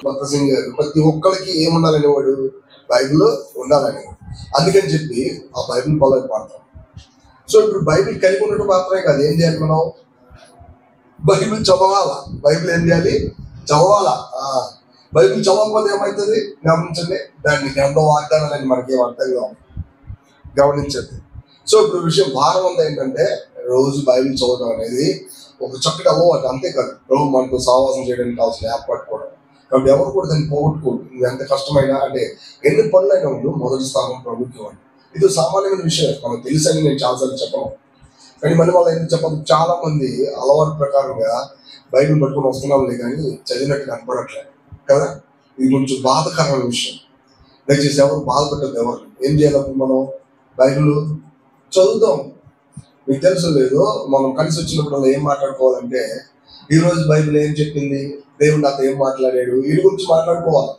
భగత్ సింగ్ గారు ప్రతి ఒక్కరికి ఏముండాలని వాడు బైబిల్లో ఉండాలని, అందుకని చెప్పి ఆ బైబిల్ ఫాలో పాడతాం. సో ఇప్పుడు బైబిల్ కలిగి ఉండటం మాత్రమే కాదు, ఏం చేయాలి మనం? బైబిల్ చదవాలా. బైబిల్ ఏం చేయాలి? చదవాలా. బైబిల్ చదవకపోతే ఏమవుతుంది గమనించండి. దాన్ని గ్రంథ వాగ్దానాలని మనకేం అర్థం కావు, గమనించండి. సో ఇప్పుడు విషయం భారం ఉంది ఏంటంటే, రోజు బైబిల్ చదవడం అనేది ఒక చక్కటి అలవాటు, అంతేకాదు ప్రభు మనతో సహవాసం చేయడానికి కావాల్సిన ఏర్పాటు కూడా. కాబట్టి ఎవరు కూడా దాన్ని పోగొట్టుకోండి. నువ్వు ఎంత కష్టమైనా, అంటే ఎన్ని పనులైనా ఉండు, మొదటి స్థానం ప్రభుత్వం ఇవ్వండి. ఇది సామాన్యమైన విషయం, మనకు తెలుసని నేను చాలాసార్లు చెప్పను. కానీ మళ్ళీ వాళ్ళు ఎందుకు చెప్పదు, చాలా మంది అలవాటు ప్రకారంగా బైబిల్ పట్టుకొని వస్తున్నాంలే కానీ చదివినట్టు కనపడట్లేదు కదా. ఇది కొంచెం బాధకరమైన విషయం. దయచేసి ఎవరు బాధపడ్డది ఎవరు. ఏం చేయాలప్పుడు మనం బైబిల్ చదువుతాం. మీకు తెలుసు లేదు, మనం కలిసి వచ్చినప్పుడు ఏం మాట్లాడుకోవాలంటే, ఈ రోజు బైబిల్ ఏం చెప్పింది, దేవుడు నాతో ఏం మాట్లాడాడు, వీటి గురించి మాట్లాడుకోవాలి.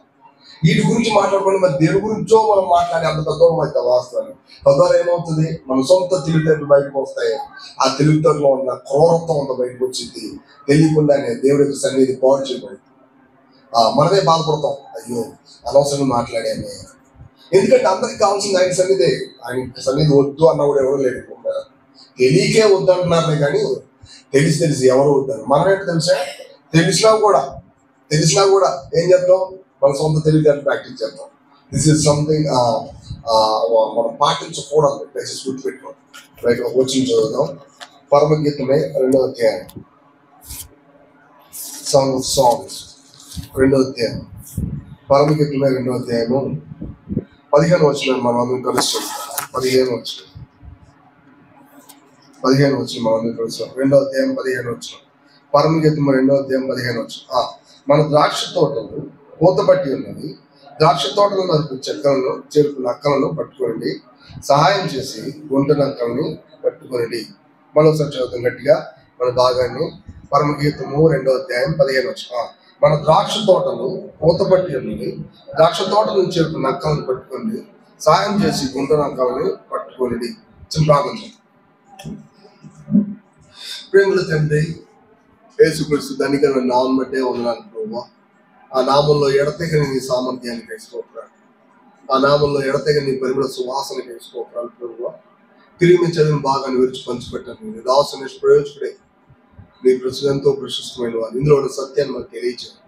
వీటి గురించి మాట్లాడుకోండి, మరి దేవుడి గురించో మనం మాట్లాడి అంత తత్వం అయితే వాస్తవాన్ని తద్వారా ఏమవుతుంది, మన సొంత తెలివితేటలు బయటకు వస్తాయి. ఆ తెలివితేటలో ఉన్న క్రూరత్వం అంతా బయటకు వచ్చింది. తెలియకుండానే దేవుడి యొక్క సన్నిధి పాడు చేయబడింది. మనమే బాధపడతాం, అయ్యో అనవసరంగా మాట్లాడామే. ఎందుకంటే అందరికి కావాల్సింది ఆయన సన్నిధే. ఆయన సన్నిధి వద్దు అన్న కూడా ఎవరు లేకుండా తెలియకే వద్దు అంటున్నారే కానీ తెలిసి ఎవరు వద్దారు. మనమేంటి తెలుసా, తెలిసినా కూడా ఏం చేద్దాం, మన సొంత తెలివితేటలు ప్రాక్టీస్ చేద్దాం. దిస్ ఇస్ సంథింగ్ మనం పాటించకూడదు. దయచేసి గుర్తుపెట్టుకోండి. రైట్, వచ్చిన చదువుదాం. పరమగీతమే 2వ అధ్యాయం, సాంగ్ ఆఫ్ సాంగ్స్ 2వ అధ్యాయం. పరమగీతమే 2వ అధ్యాయము 15 వచనం మనం అందరం కలుస్తాం. 15 వచనం మనం అందరం కలుస్తాం. 2వ అధ్యాయం 15 వచనం. పరమగీతము 2వ అధ్యాయం 15 వచనం. మన ద్రాక్ష తోటలు పూతపట్టి ఉన్నది, ద్రాక్ష తోటలు నరుకు చెక్కలను చెరుకు నక్కలను పట్టుకోండి, సహాయం చేసి గుంట నక్కలను పట్టుకోండి. మరోసారి చదువుతాం గట్టిగా మన భాగాన్ని. పరమగీతము 2వ అధ్యాయం 15 వచనం. మన ద్రాక్ష తోటలు పూతపట్టి ఉన్నది, ద్రాక్ష తోటల నుంచి చెరుకు నక్కలను పట్టుకోండి, సహాయం చేసి గుంట నక్కలను పట్టుకోండి. ప్రార్థన. ప్రేమల తండ్రి యేసుక్రీస్తు ధనికమైన నామం బట్టే ఉన్నాను ప్రభువా. ఆ నామంలో ఎడతెగని నీ సామర్థ్యాన్ని వేసుకోవాలి. ఆ నామంలో ఎడతెగని నీ పరిమళ సువాసన వేసుకోవాలి ప్రభువా. తిరిగి చదివిన భాగాన్ని విరిచి పంచిపెట్టాను. నీ దాసు నిష్ప్రయోజకుడే, నీ ప్రశ్న ఎంతో ప్రశస్తమైన వారు. ఇందులో ఉన్న సత్యాన్ని మాకు తెలియచేయాలి,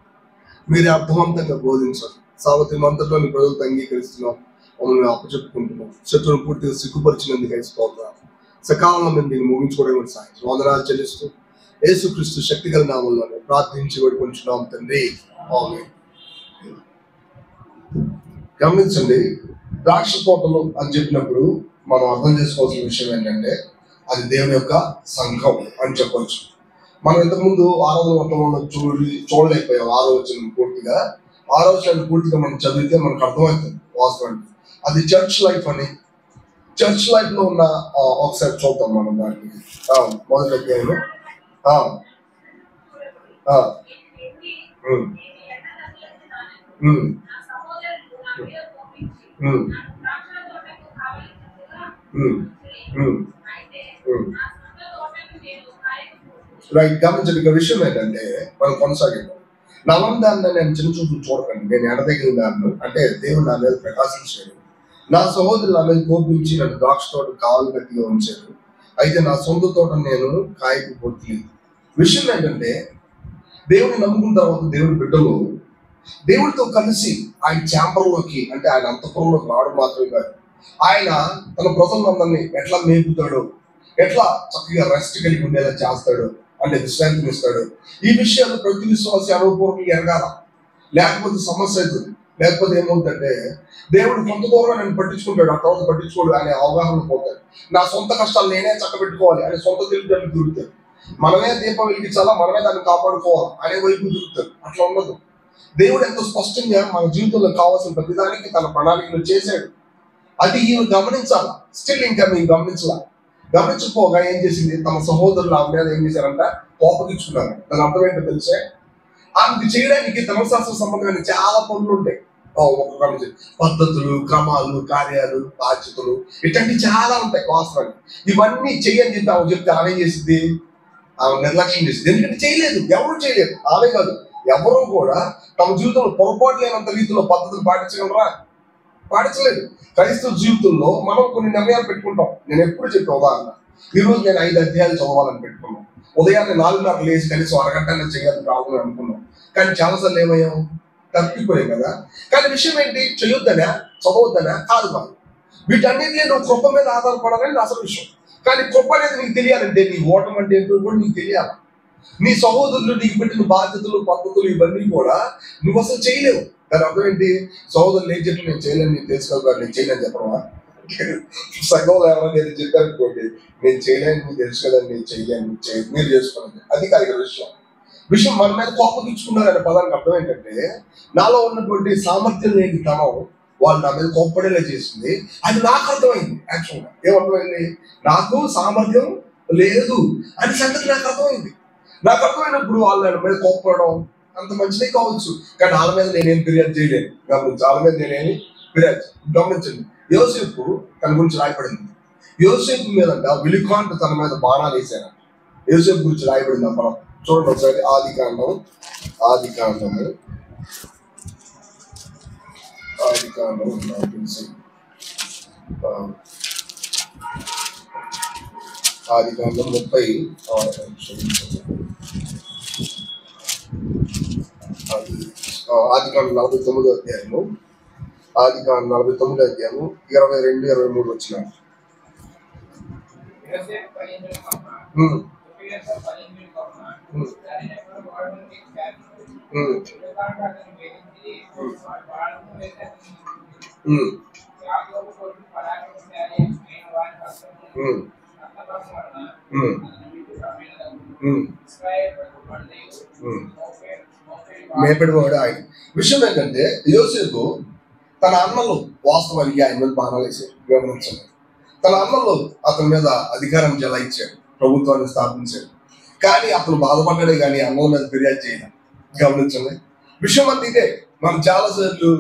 మీరే అర్థవంతంగా బోధించాలి. సావత్రి మంత్రంలో నీ ప్రజలతో అంగీకరిస్తున్నాం, మమ్మల్ని అప్పచెప్పుకుంటున్నాం. శత్రువును పూర్తిగా సిగ్గుపరిచినందుకు వేసుకోవాలి. సకాలంలో మేము దీన్ని ముగించుకోవడం సాయం వందనాలు చెల్లిస్తూ యేసుక్రీస్తు శక్తిగల నామంలో ప్రార్థించి వేడుకుంటున్నాం తండ్రి, ఆమేన్. గమనించండి, ద్రాక్ష తోటలు అని చెప్పినప్పుడు మనం అర్థం చేసుకోవాల్సిన విషయం ఏంటంటే, అది దేవుని యొక్క సంఘం అని చెప్పవచ్చు. మనం ఇంతకుముందు 6వ వచనంలో చూడలేకపోయాం. 6వ వచనం పూర్తిగా, 6వ వచనం పూర్తిగా మనం చదివితే మనకు అర్థమవుతుంది వాస్తవానికి. అది చర్చ్ లైఫ్ అని. చర్చ్ లైఫ్ లో ఉన్న ఒకసారి చూద్దాం మనం దానికి. మొదటి అధ్యాయంలో రైట్. గమనించండి, ఇక విషయం ఏంటంటే మనం కొనసాగిద్దాం. నలందాన్ని నేను చిన్న చూపులు చూడకండి, నేను ఎడతెగిన దాన్ని, అంటే దేవుడు నా మీద ప్రకాశించాడు. నా సహోదరులు నా మీద కోపించి నన్ను ద్రాక్ష తోట కావాలి గట్టిగా ఉంచారు, అయితే నా సొంత తోట నేను కాయకు పొట్లేదు. విషయం ఏంటంటే, దేవుని నమ్ముకున్న తర్వాత దేవుని బిడ్డలు దేవుడితో కలిసి ఆయన ఛాంబర్లోకి, అంటే ఆయన అంతఃపురంలోకి రావడం మాత్రమే కాదు, ఆయన తన ప్రజలందరినీ ఎట్లా మేపుతాడో, ఎట్లా చక్కగా రెస్ట్ కలిగి ఉండేలా చేస్తాడు, అంటే విశ్రాంతిని ఇస్తాడు. ఈ విషయాలు ప్రతి విశ్వాసి అనుభూర్వకంగా ఎరగాల, లేకపోతే సమస్య అవుతుంది. లేకపోతే ఏమవుతుందంటే, దేవుడు కొంత దూరం నేను పట్టించుకుంటాడు, ఆ తర్వాత పట్టించుకోడు అనే అవగాహన పోతాడు. నా సొంత కష్టాలు నేనే చక్కబెట్టుకోవాలి అనే సొంత తెలివితేటలు దొరుకుతాయి. మనమే దీపం వెలిగించాలా, మనమే దాన్ని కాపాడుకోవాలి అనే వైపు దొరుకుతారు. అట్లా ఉండదు. దేవుడు ఎంతో స్పష్టంగా మన జీవితంలో కావాల్సిన ప్రతిదానికి తన ప్రణాళికలు చేశాడు. అది ఈమె గమనించాలా. స్టిల్ ఇంకా మేము గమనించకపోగా ఏం చేసింది, తమ సహోదరులు ఆమె మీద ఏం చేశారంట, కోపగించుకున్నారు. దాని అర్థం ఏంటో తెలిసే, ఆమెకు చేయడానికి ధర్మశాస్త్ర సంబంధమైన చాలా పనులు ఉంటాయి. పద్ధతులు, క్రమాలు, కార్యాలు, బాధ్యతలు, ఇట్లాంటివి చాలా ఉంటాయి వాస్తవానికి. ఇవన్నీ చెయ్యని చెప్తే ఆమె చెప్తే ఆమె చేసింది, ఆమె నిర్లక్ష్యం చేసింది. ఎందుకంటే చేయలేదు, ఎవరు చేయలేదు. ఆమె కాదు, ఎవరు కూడా తమ జీవితంలో పొరపాటు లేనంత రీతిలో పద్ధతులు పాటించగలరా? పాటించలేదు. క్రైస్తవ జీవితంలో మనం కొన్ని నిర్ణయాలు పెట్టుకుంటాం. నేను ఎప్పుడు చెప్పే ఉదాహరణ, ఈరోజు నేను 5 అధ్యాయాలు చదవాలని పెట్టుకున్నాం. ఉదయాన్నే 4:30 లేచి కనీసం అరగంటనే చేయాలి రావాలని అనుకున్నాం. కానీ చాలాసార్లు ఏమయ్యాం? తప్పిపోయాం కదా. కానీ విషయం ఏంటి? చేయొద్దనా, చదవద్దనా? కాదు కాదు. వీటన్నిటినీ నువ్వు కృప మీద ఆధారపడాలని అసలు విషయం. కానీ కృప అనేది నీకు తెలియాలంటే నీ ఓటం అంటే ఏంటో కూడా నీకు తెలియాలి. నీ సహోదరులు నీకు పెట్టిన బాధ్యతలు, పద్ధతులు ఇవన్నీ కూడా నువ్వు అసలు చేయలేవు. దాని అర్థం ఏంటి? సహోదరులు ఏం చెప్పి నేను చేయలేను, నేను తెలుసుకోగలను, నేను చేయలేని చెప్పడమా? సగంలో ఎవరైనా నేను చెప్పారనుకోండి, నేను చేయలేను, మీకు తెలుసు కదా, నేను చేయలేను, మీరు చేసుకోండి. అది కాదు ఇక్కడ విషయం మన మీద కోపగించుకున్నారు అనే పదానికి అర్థం ఏంటంటే, నాలో ఉన్నటువంటి సామర్థ్యం లేని తనం వాళ్ళు నా మీద కోప్పడేలా చేసింది. అది నాకు అర్థమైంది. యాక్చువల్గా ఏమర్థమైంది? నాకు సామర్థ్యం లేదు అని సంగతి నాకు అర్థమైంది. నాకు అర్థమైనప్పుడు వాళ్ళు నా మీద కోప్పడడం అంత మంచిదే కావచ్చు, కానీ వాళ్ళ మీద నేనేం ఫిర్యాదు చేయలేను. గమనించి వాళ్ళ మీద నేనేమి ఫిర్యాదు. గమనించండి, యోసేపు తన గురించి రాయబడింది. యోసేపు మీద విలుకాంట్ తన మీద బాణాలు వేసాను. యోసేపు గురించి రాయబడింది అప్పుడు చూడండి ఒకసారి. ఆదికాండము నాకు తెలిసి ఆదికాండం 30 ఆదికాండం 49వ అధ్యాయము 22, 23 వచ్చిన. మేపెడివాడు ఆయన. విషయం ఏంటంటే, యోసేపు తన అన్నలు వాస్తవానికి ఆయన మీద బాణాలు వేసాడు. గమనించండి, తన అన్నలు అతని మీద అధికారం జలాయించాడు, ప్రభుత్వాన్ని స్థాపించాడు. కానీ అతను బాధపడ్డాడే కానీ అన్నల మీద ఫిర్యాదు చేయలేదు. గమనించండి, విషయం అంతా ఇదే. మనం చాలాసార్లు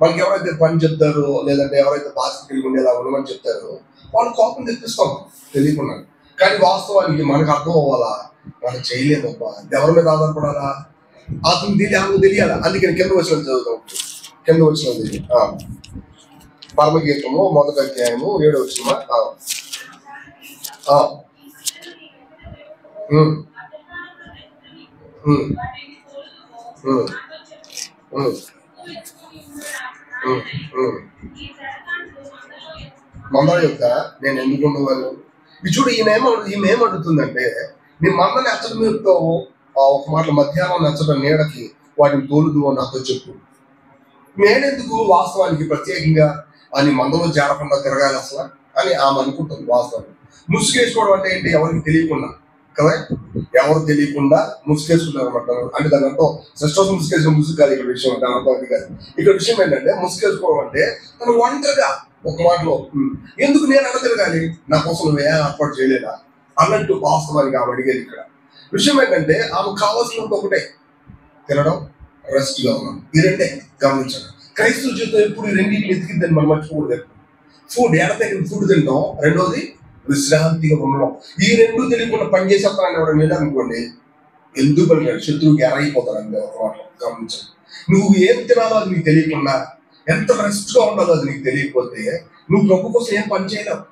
మనకి ఎవరైతే పని చెప్తారో, లేదంటే ఎవరైతే బాధ్యత కలిగి ఉండేలా ఉండమని చెప్తారో వాళ్ళు కోపం తెప్పిస్తాం తెలియకుండా. కానీ వాస్తవానికి మనకు అర్థం అవ్వాలా, మనం చేయలేము. ఎవరి మీద ఆధారపడాలా? అతను ఆమెకు తెలియాలా. అందుకని కింద వచ్చిన చదువుతాం. కింద వచ్చినది పరమగీతము 1వ అధ్యాయము 7వ వచనమా? మందల యొక్క నేను ఎందుకు ఉండేవాళ్ళు. ఇది చూడు, ఈమె ఏమడుగుతుందంటే, నీ మందని ఎచ్చడం చెప్తావు, ఒక మాట మధ్యాహ్నం నచ్చడం నీడకి వాటిని తోలుదు నాతో చెప్పు. నేనెందుకు వాస్తవానికి ప్రత్యేకంగా అని మందలో చేరకుండా తిరగాలి అసలు అని ఆమె అనుకుంటుంది. వాస్తవానికి ముసుగేసుకోవడం అంటే ఏంటి? ఎవరికి తెలియకుండా కదా, ఎవరు తెలియకుండా ముసుగేసుకుంటారు అనమాట. అంటే దాని అర్థం సిస్టర్స్ ముసుగేసిన ముసుగు కాదు ఇక్కడ విషయం. దాని అర్థం అది కాదు. ఇక్కడ విషయం ఏంటంటే, ముసుగేసుకోవడం అంటే తను ఒంటరిగా ఒక మాటలో ఎందుకు నేను అన్న తిరగాలి, నా కోసం నువ్వు ఏం ఏర్పాటు చేయలేదా అన్నట్టు వాస్తవానికి ఆమె అడిగేది. ఇక్కడ విషయం ఏంటంటే, ఆమె కావాల్సినంత ఒకటే, తినడం, రెస్ట్ గా ఉన్నాం. ఈ రెండే. గమనించండి, క్రైస్తవ జీవితం ఎప్పుడు ఈ రెండింటిని ఎతికిద్దని మనం మర్చిపోకూడదు. ఫుడ్ ఎడతగిన ఫుడ్ తింటాం, రెండోది విశ్రాంతిగా ఉండడం. ఈ రెండు తెలియకుండా పనిచేసేస్తానని ఎవరైనా అనుకోండి, ఎందుకు పనికిరాడు, శత్రువుకి ఎరైపోతాడు అంతే. గమనించండి, నువ్వు ఏం తినాలో అది నీకు తెలియకుండా, ఎంత రెస్ట్ గా ఉండాలో అది నీకు తెలియకపోతే నువ్వు ప్రభు కోసం ఏం పని చేయలేవు.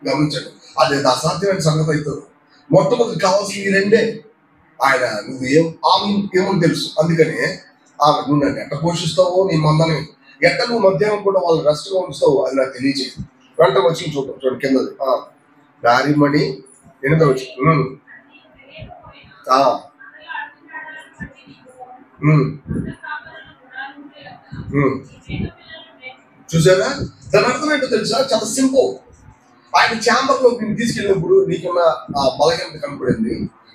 గమనించండి, అది అసాధ్యమైన సంగతి అవుతుంది. మొట్టమొదటి కావాల్సింది ఈ రెండే. ఆయన నువ్వు ఆమె ఏమని తెలుసు. అందుకని ఆమె నువ్వు నన్ను ఎట్ట పోషిస్తావో, నీ మందని ఎట్ట నువ్వు మధ్యాహ్నం కూడా వాళ్ళు రెస్ట్ గా ఉంచుతావు అది నాకు తెలియజేయదు. వెంట వచ్చి చూడండి కిందది దారిమణి 8వ వచనం. చూసారా, దాని అర్థం ఏంటో తెలుసా? చాలా సింపుల్. ఆయన ఛాంబర్ లో నేను తీసుకెళ్ళినప్పుడు నీకున్న ఆ బలహీనత కనపడింది.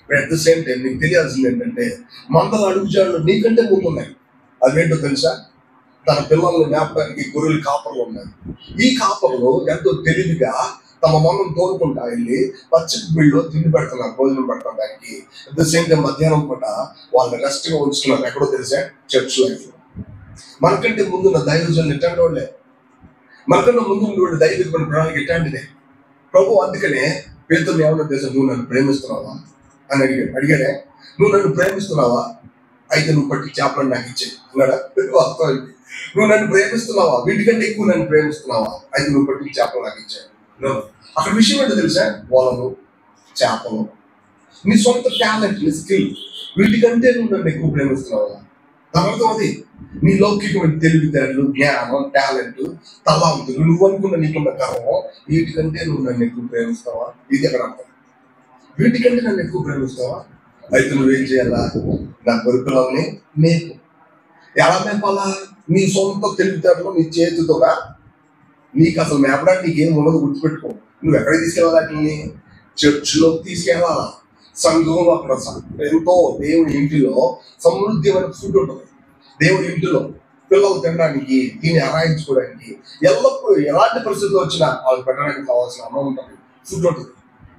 అట్ ద సేమ్ టైం నీకు తెలియాల్సింది ఏంటంటే, మందల అడుగుజాడలు నీకంటే ముందు ఉన్నాయి. అదేంటో తెలుసా? తన పిల్లల్ని మేపడానికి గొర్రెలు కాపర్లు ఉన్నాయి. ఈ కాపర్లు ఎంతో తెలివిగా తమ మందం తోలుకుంటా వెళ్ళి పచ్చిక బిళ్ళలో తిండి పెడుతున్నారు, భోజనం పెడతానికి. అట్ ద సేమ్ టైం మధ్యాహ్నం పూట వాళ్ళని రెస్ట్ గా ఉంచుతున్నారు. ఎక్కడో తెలిసా? చర్చ్ లైఫ్ లో. మనకంటే ముందున్న దైవజనులు ఎట్లాంటి వాళ్ళే, మనకన్నా ముందు ఉండేవాడు దైవికమైన ప్రణాళిక ఎట్లాంటిదే. ప్రభు అందుకనే పేతురుని ఏమన్నా తెలుసా, నువ్వు నన్ను ప్రేమిస్తున్నావా అని అడిగాడే, నువ్వు నన్ను ప్రేమిస్తున్నావా, అయితే నువ్వు పట్టి చేపలను నాకు ఇచ్చేయి అన్నాడా? వాస్తవానికి నువ్వు నన్ను ప్రేమిస్తున్నావా, వీటికంటే ఎక్కువ నన్ను ప్రేమిస్తున్నావా, అయితే నువ్వు పట్టి చేపలు నాకు ఇచ్చాయి. అక్కడ విషయం ఏంటో తెలుసా, పొలము, చేపలు, నీ సొంత టాలెంట్, నీ స్కిల్, వీటికంటే నువ్వు నన్ను ఎక్కువ ప్రేమిస్తున్నావా? దాని అర్థం అది నీ లౌకికమైన తెలివితేటలు, జ్ఞానం, టాలెంట్, తలాంతులు, నువ్వు అనుకున్న నీకున్న గర్వం, వీటికంటే నువ్వు నన్ను ఎక్కువ ప్రేమిస్తావా? ఇది అక్కడ అర్థం. వీటికంటే నన్ను ఎక్కువ ప్రేమిస్తావా? అయితే నువ్వేం చేయాలా, నా కొడుకులని మేపు. ఎలా మేపాలా? నీ సొంత తెలివితేటలు, నీ చేతితోగా. నీకు అసలు మేపడానికి నీకేం ఉండదు, గుర్తుపెట్టుకో. నువ్వు ఎక్కడికి తీసుకెళ్ళాలి? వాటిని చర్చిలోకి తీసుకెళ్ళాలా, సంఘంలో. అక్కడ ఎంతో దేవుడి ఇంటిలో సమృద్ధిమైన ఫుడ్ ఉంటుంది. దేవుడి ఇంటిలో పిల్లలు తినడానికి, దీన్ని ఆరాయించుకోవడానికి, ఎల్లప్పుడూ ఎలాంటి పరిస్థితులు వచ్చినా వాళ్ళు పెట్టడానికి కావాల్సిన అన్నం ఉంటుంది, ఫుడ్ ఉంటుంది,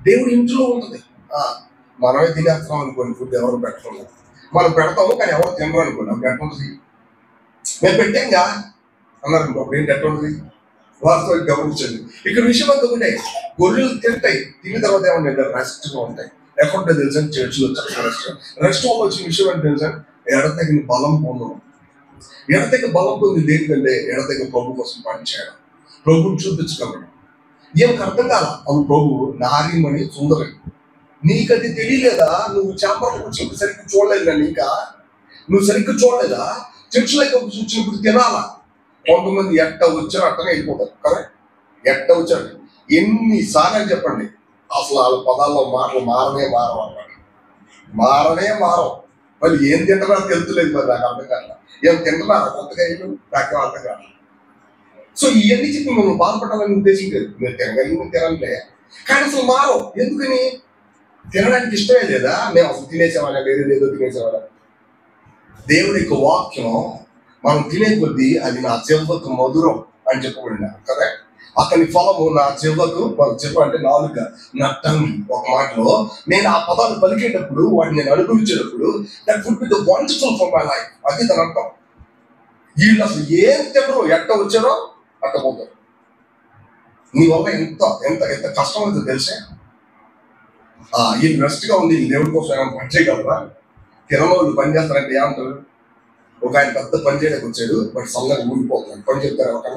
దేవుడి ఇంటిలో ఉంటుంది. మనమే తినేస్తాం అనుకోండి, ఫుడ్ ఎవరు పెట్టడం, మనం పెడతాము కానీ ఎవరు తినరు అనుకోండి, అప్పుడు ఎట్లుంటుంది? మేము పెట్టాంగా అన్నారు అనుకో, అప్పుడు ఏంటి ఎట్లుంటుంది? వాస్తవానికి గమనించండి. ఇక్కడ విషయం అంతా ఒకటే, గొర్రెలు తింటాయి, తిన్న తర్వాత ఏమన్నా రెస్ట్గా ఉంటాయి. ఎక్కడుంటే తెలుసా? చర్చిలో రెస్ట్ వల్ల వచ్చిన విషయం అంటే తెలుసా, ఎడతగిన బలం పొందడం. ఎడతగిన బలం పొంది దేనికంటే ఎడతగిన ప్రభు కోసం పనిచేయడం, ప్రభుని చూపించగలడం. ఏమికి అర్థం కాల, అవి ప్రభు నారీమణి సుందరి. నీకది తెలియలేదా? నువ్వు చేపలు వచ్చినప్పుడు సరిగ్గా చూడలేదా? నువ్వు సరిగ్గా చూడలేదా? చర్చిలోకి వచ్చినప్పుడు తినాలా. కొంతమంది ఎట్ట వచ్చారో అట్టనే వెళ్ళిపోతారు కదా. ఎట్ట వచ్చారు ఎన్నిసార్లు చెప్పండి, అసలు వాళ్ళ పదాల్లో మాటలు మారనే మారం. మరి ఏం తింటున్నారో తెలుతులేదు, మరి నాకు అర్థం కాదు. ఏం తింటున్నారా కొత్తగా నాకు అర్థం కాదు. సో ఇవన్నీ చెప్పి మిమ్మల్ని బాధపడాలని ఉద్దేశం లేదు. మీరు తినగలిగి తినాలే, కానీ అసలు మారం. ఎందుకని? తినడానికి ఇష్టమే లేదా? మేము అసలు తినేసేవాళ్ళ, వేరే ఏదో తినేసేవాళ్ళ. దేవుడి యొక్క వాక్యం మనం తినే కొద్దీ అది నా చెవ్వకు మధురం అని చెప్పబడిన కదా. అతని ఫలము నా చెవ్వకు, చెప్ప అంటే నాలుక, నా టంగ్. ఒక మాటలో నేను ఆ పదాలు పలికేటప్పుడు, వాటిని నేను అనుభవించేటప్పుడు, that would be the wonderful for my life. అది తన అర్థం. వీళ్ళు అసలు ఏం తినరు, ఎట్ట వచ్చారో అట్ట పోతారు. నీ వల్ల ఎంత ఎంత ఎంత కష్టం అవుతుందో తెలిసే. వీళ్ళు రెస్ట్ గా ఉంది, దేవుడి కోసం ఏమైనా పని చేయగలరా? తినవాళ్ళు పని చేస్తారంటే ఏమంటారు? ఒక ఆయన పెద్ద పని చేయడానికి వచ్చాడు, బట్ సొంతంగా ఊడిపోతున్నాడు. పని చెప్తారు ఒక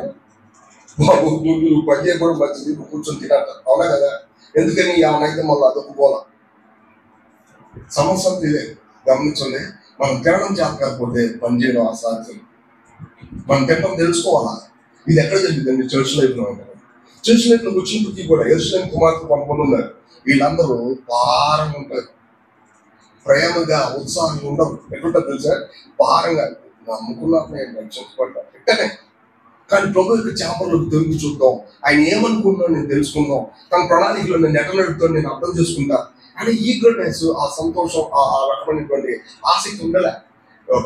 బాబు, నువ్వు పని చేయకపోవడం మంచిది, నువ్వు కూర్చొని తినంటారు. అవునా కదా? ఎందుకని? ఏమైనా మళ్ళీ అదొక్కుపోవాలా. సమస్య ఇదే. గమనించండి, మనం తినడం చేత కాకపోతే పని చేయడం అసాధ్యం. మనం తినడం తెలుసుకోవాలా. ఇది ఎక్కడ జరిగిందండి? చర్చ్ లైఫ్ లో ఉంటారు. చర్చ్ లైఫ్ లో వచ్చినప్పటికీ కూడా యెరూషలేము కుమార్తె కొంతమంది ఉన్నారు. వీళ్ళందరూ భారంగా ఉంటారు, ప్రేమగా, ఉత్సాహంగా ఉండవు. ఎట్లుంటారు తెలుసా? భారంగా నమ్ముకున్నాను ఇట్టనే. కానీ ప్రభు యొక్క చేపలకు తొలిగి చూద్దాం, ఆయన ఏమనుకుంటున్నాడు నేను తెలుసుకుందాం, తన ప్రణాళికలో నేను ఎట్లా నడుపుతాను నేను అర్థం చేసుకుంటా అని ఈగర్నెస్, ఆ సంతోషం, ఆ రకమైనటువంటి ఆసక్తి ఉండలే.